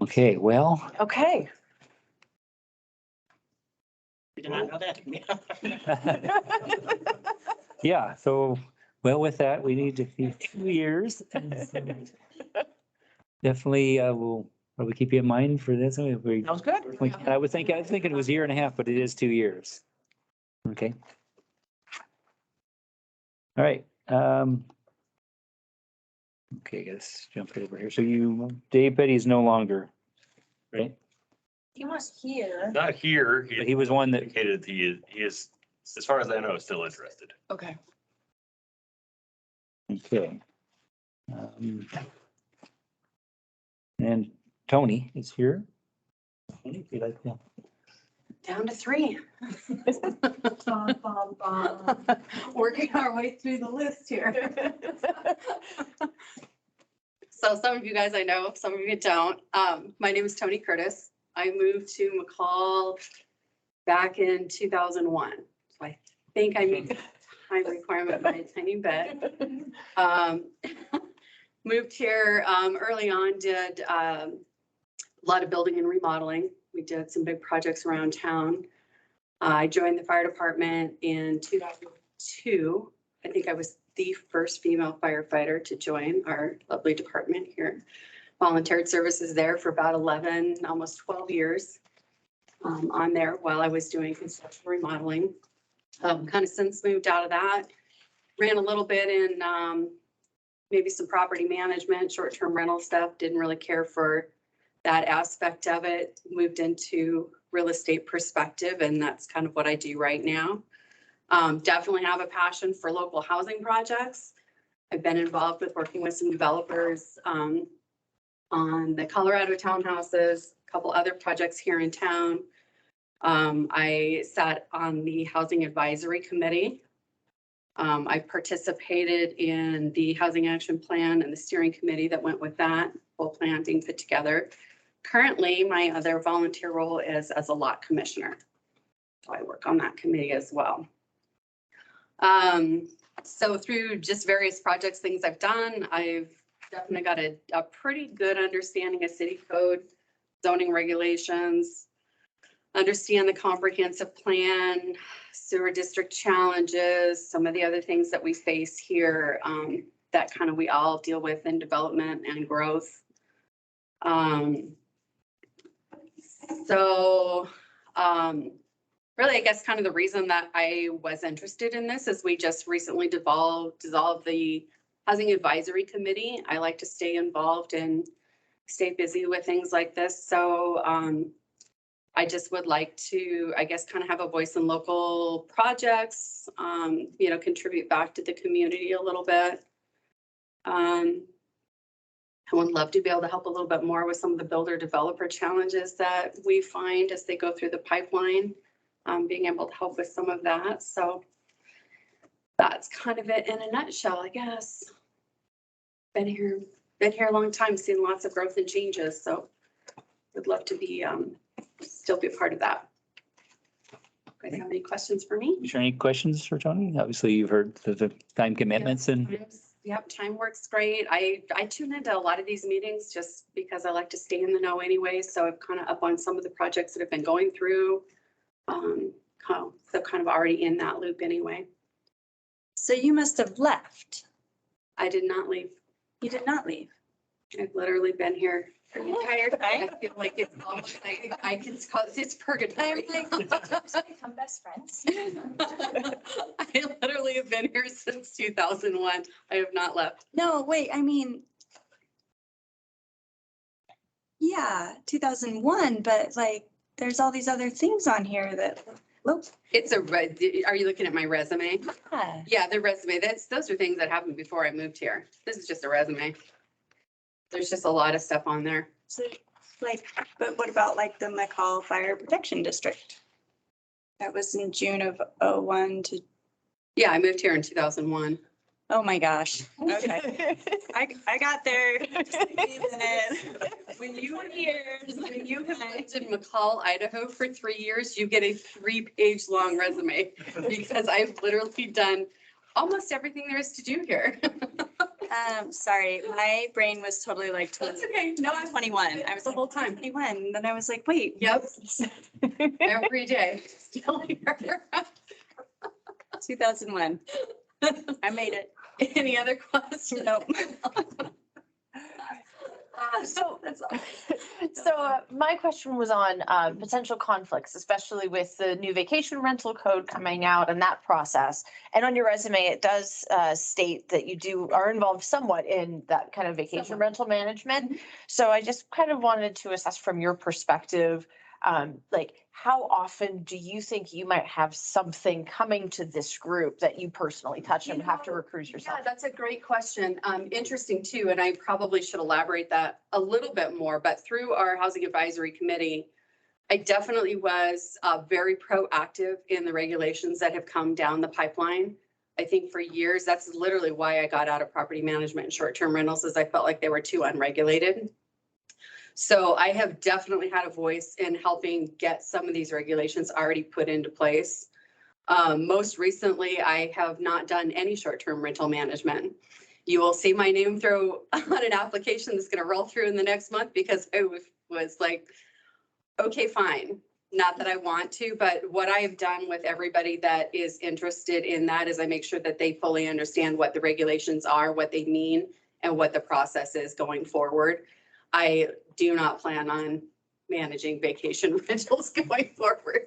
okay, well, Okay. We did not know that. yeah, so, well, with that, we need to be 2 years. Definitely, we'll probably keep you in mind for this. Sounds good. I was thinking it was a year and a half, but it is 2 years. Okay. All right. Okay, let's jump over here. So Dave Petty is no longer, right? He was here. Not here. But he was one that, Indicated he is, as far as I know, still interested. Okay. okay. And Tony is here. Tony, if you'd like to- Down to 3. Working our way through the list here. So some of you guys I know, some of you don't. My name is Tony Curtis. I moved to McCall back in 2001. So I think I meet the time requirement by a tiny bit. Moved here early on, did a lot of building and remodeling. We did some big projects around town. I joined the fire department in 2002. I think I was the first female firefighter to join our lovely department here. Volunteered services there for about 11, almost 12 years on there while I was doing construction remodeling. Kind of since moved out of that, ran a little bit in maybe some property management, short-term rental stuff, didn't really care for that aspect of it, moved into real estate perspective, and that's kind of what I do right now. Definitely have a passion for local housing projects. I've been involved with working with some developers on the Colorado townhouses, a couple other projects here in town. I sat on the Housing Advisory Committee. I participated in the Housing Action Plan and the steering committee that went with that, full plan being put together. Currently, my other volunteer role is as a lot commissioner. So I work on that committee as well. So through just various projects, things I've done, I've definitely got a pretty good understanding of city code, zoning regulations, understand the comprehensive plan, sewer district challenges, some of the other things that we face here that kind of we all deal with in development and growth. Really, I guess kind of the reason that I was interested in this is we just recently dissolved the Housing Advisory Committee. I like to stay involved and stay busy with things like this. So I just would like to, I guess, kind of have a voice in local projects, contribute back to the community a little bit. I would love to be able to help a little bit more with some of the builder developer challenges that we find as they go through the pipeline, being able to help with some of that. So that's kind of it in a nutshell, I guess. Been here a long time, seen lots of growth and changes. So would love to be, still be a part of that. You guys have any questions for me? Is there any questions for Tony? Obviously, you've heard the time commitments and Yep, time works great. I tune into a lot of these meetings just because I like to stay in the know anyway. So I'm kind of up on some of the projects that have been going through. So kind of already in that loop anyway. So you must have left. I did not leave. You did not leave. I've literally been here. Are you tired? I feel like it's almost like I can call it's purgatory. Become best friends. I literally have been here since 2001. I have not left. No, wait, I mean, yeah, 2001, but like, there's all these other things on here that, look. It's a, are you looking at my resume? Yeah. Yeah, the resume, those are things that happened before I moved here. This is just a resume. There's just a lot of stuff on there. So like, but what about like the McCall Fire Protection District? That was in June of '01 to, Yeah, I moved here in 2001. oh my gosh. Okay. I got there. When you have lived in McCall, Idaho for 3 years, you get a 3-page long resume because I've literally done almost everything there is to do here. Sorry, my brain was totally like, That's okay. No, I'm 21. I was the like, whole time. 21. And then I was like, wait. Yep. Every day, still here. 2001. I made it. Any other questions? Nope. So That's all. So my question was on potential conflicts, especially with the new vacation rental code coming out and that process. And on your resume, it does state that you are involved somewhat in that kind of vacation rental management. So I just kind of wanted to assess from your perspective, like how often do you think you might have something coming to this group that you personally touch and have to recruit yourself? Yeah, that's a great question. Interesting too, and I probably should elaborate that a little bit more, but through our Housing Advisory Committee, I definitely was very proactive in the regulations that have come down the pipeline. I think for years, that's literally why I got out of property management and short-term rentals, is I felt like they were too unregulated. So I have definitely had a voice in helping get some of these regulations already put into place. Most recently, I have not done any short-term rental management. You will see my name throw on an application that's going to roll through in the next month because I was like, okay, fine. Not that I want to, but what I have done with everybody that is interested in that is I make sure that they fully understand what the regulations are, what they mean, and what the process is going forward. I do not plan on managing vacation rentals going forward.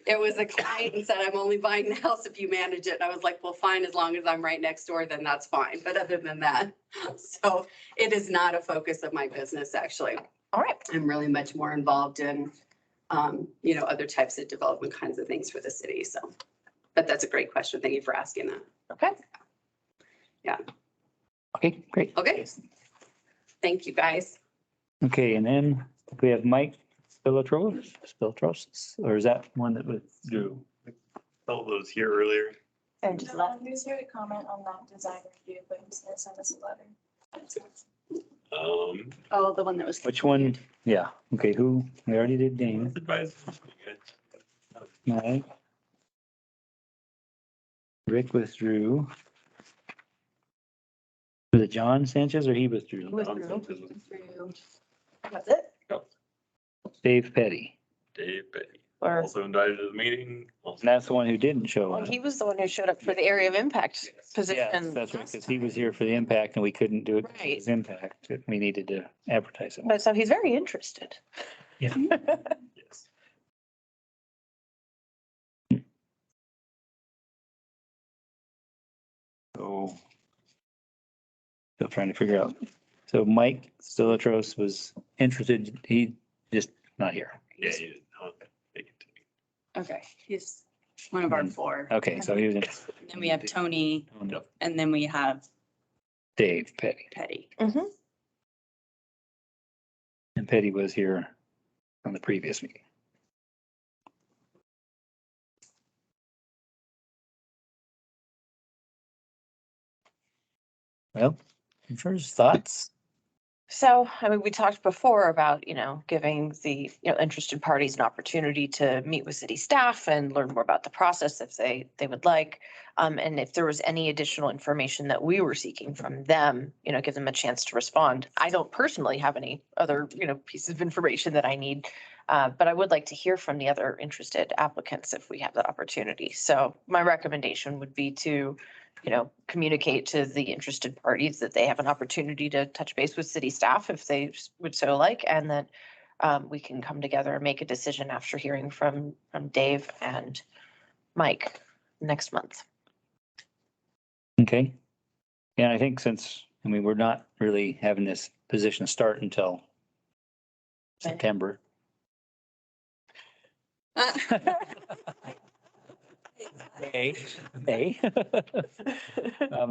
It was a client and said, I'm only buying the house if you manage it. And I was like, well, fine, as long as I'm right next door, then that's fine. But other than that, so it is not a focus of my business, actually. All right. I'm really much more involved in, other types of development kinds of things for the city. So, but that's a great question. Thank you for asking that. Okay. Yeah. okay, great. Okay. Thank you, guys. Okay, and then we have Mike Spiltros, or is that one that withdrew? Felt was here earlier. And just left. Who's here to comment on that design review, but he's gonna send us a letter. Oh, the one that was. Which one? Yeah, okay, who? We already did Dane. Mike. Rick withdrew. Was it John Sanchez or he withdrew? That's it? Dave Petty. Dave Petty. Or- Also invited to the meeting. And that's the one who didn't show Well, up. he was the one who showed up for the area of impact Yes, position. that's right, because he was here for the impact and we couldn't do it for Right. his impact. We needed to advertise it. But so he's very interested. Yeah. Yes. So. Still trying to figure out. So Mike Stilatros was interested, he just not here. Yeah, you didn't know it. Okay, he's one of our 4. Okay, so he was in. Then we have Tony, Yep. and then we have Dave Petty. Petty. Mm-hmm. And Petty was here on the previous meeting. Well, first thoughts? So, I mean, we talked before about, giving the, interested parties an opportunity to meet with city staff and learn more about the process if they would like. And if there was any additional information that we were seeking from them, give them a chance to respond. I don't personally have any other, pieces of information that I need. But I would like to hear from the other interested applicants if we have that opportunity. So my recommendation would be to communicate to the interested parties that they have an opportunity to touch base with city staff if they would so like, and that we can come together and make a decision after hearing from Dave and Mike next month. Okay. Yeah, I think we're not really having this position start until September. May.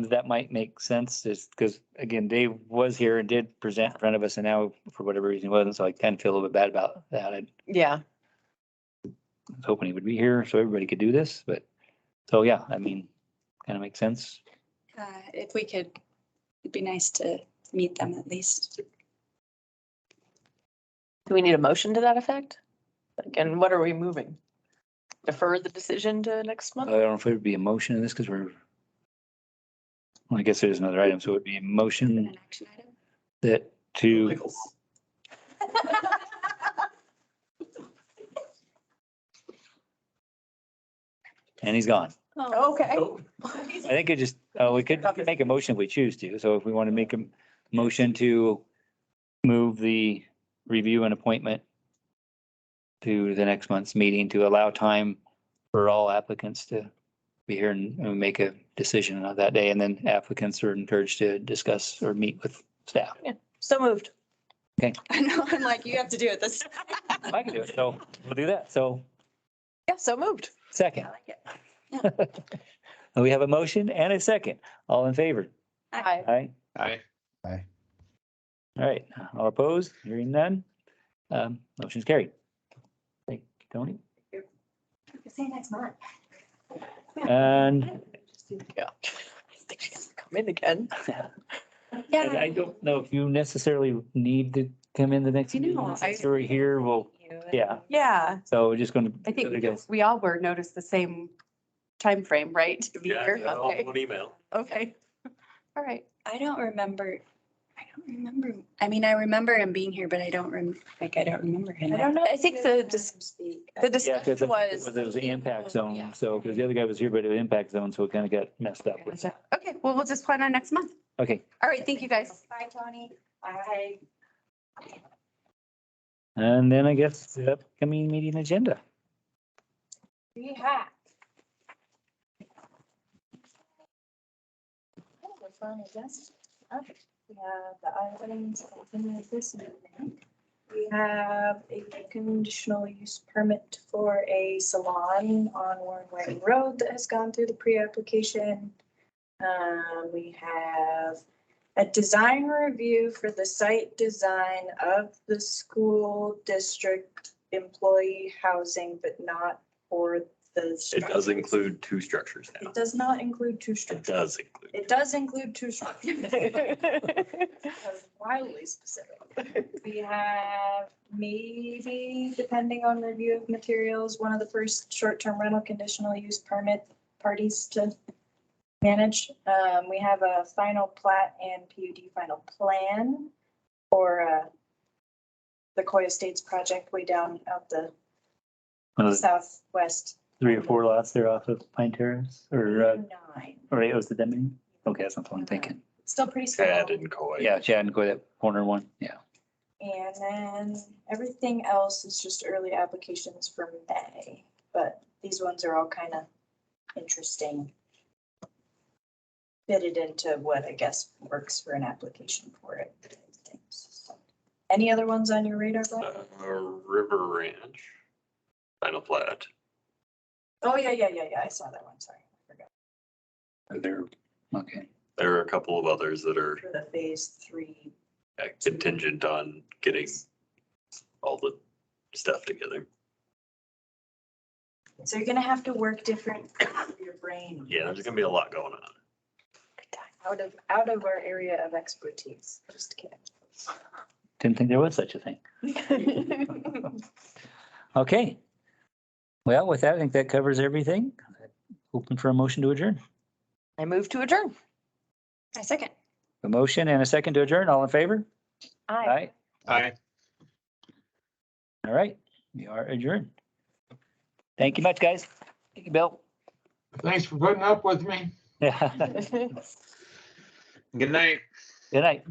That might make sense, just because, again, Dave was here and did present in front of us, and now for whatever reason he wasn't, so I kind of feel a little bit bad about that. I Yeah. was hoping he would be here so everybody could do this, but, so yeah, kind of makes sense. If we could, it'd be nice to meet them at least. Do we need a motion to that effect? And what are we moving? Defer the decision to next I month? don't know if it would be a motion in this, because well, I guess there's another item, so it would be a motion An action item? that to, and he's gone. Okay. I think it just, we could make a motion if we choose to. So if we want to make a motion to move the review and appointment to the next month's meeting to allow time for all applicants to be here and make a decision on that day. And then applicants are encouraged to discuss or meet with staff. Yeah, so moved. Okay. I know, I'm like, you have to do it this. I can do it. So we'll do that. So Yeah, so moved. second. I like it. We have a motion and a second. All in favor? Aye. Aye. Aye. Aye. All right. All opposed? Hearing none. Motion's carried. Thank you, Tony. See you next month. And Yeah. I think she has to come in again. and I don't know if you necessarily need to come in the next I know, meeting. Since you're here, well, yeah. Yeah, So we're just gonna. I think we all were noticed the same time frame, right? To be Yeah, here. I got all Okay. one email. Okay. All right. I don't remember. I mean, I remember him being here, but I don't remember him. I don't know. I think the Yeah, discussion because it was. was the impact zone. Yeah. So, because the other guy was here, but it was impact zone, so it kind of got messed up with. Okay, well, we'll just plan on next month. Okay. All right, thank you, guys. Bye, Tony. Bye. And then I guess the upcoming meeting agenda. We have. The fun is just, okay. We have the items continued this evening. We have a conditional use permit for a salon on Warren Wagon Road that has gone through the pre-application. We have a design review for the site design of the school district employee housing, but not for the. It does include two structures now. It does not include two It structures. does include. It does include two structures. That's wildly specific. We have maybe, depending on review of materials, one of the first short-term rental conditional use permit parties to manage. We have a final plat and PUD final plan for the Coy Estates project way down out the One of the southwest. 3 or 4 lots there off of Pine Terrace or, 9. or it was the Deming? Okay, that's not the one I'm thinking. Still pretty small. Chad and Coy. Yeah, Chad and go that corner one. Yeah. And then everything else is just early applications for May, but these ones are all kind of interesting. Fitted into what I guess works for an application for it. So, any other ones on your radar, Brian? River Ranch. Final plat. Oh, yeah, I saw that one, sorry, I forgot. They're, okay. There are a couple of others that are For the phase 3. contingent on getting all the stuff together. So you're gonna have to work different for your brain. Yeah, there's gonna be a lot going on. Out of our area of expertise, just kidding. Didn't think there was such a thing. Okay. Well, with that, I think that covers everything. Open for a motion to adjourn. I move to adjourn. I second. A motion and a second to adjourn. All in favor? Aye. Aye. All right, we are adjourned. Thank you much, guys. Thank you, Bill. Thanks for putting up with me. Yeah. Good night. Good night.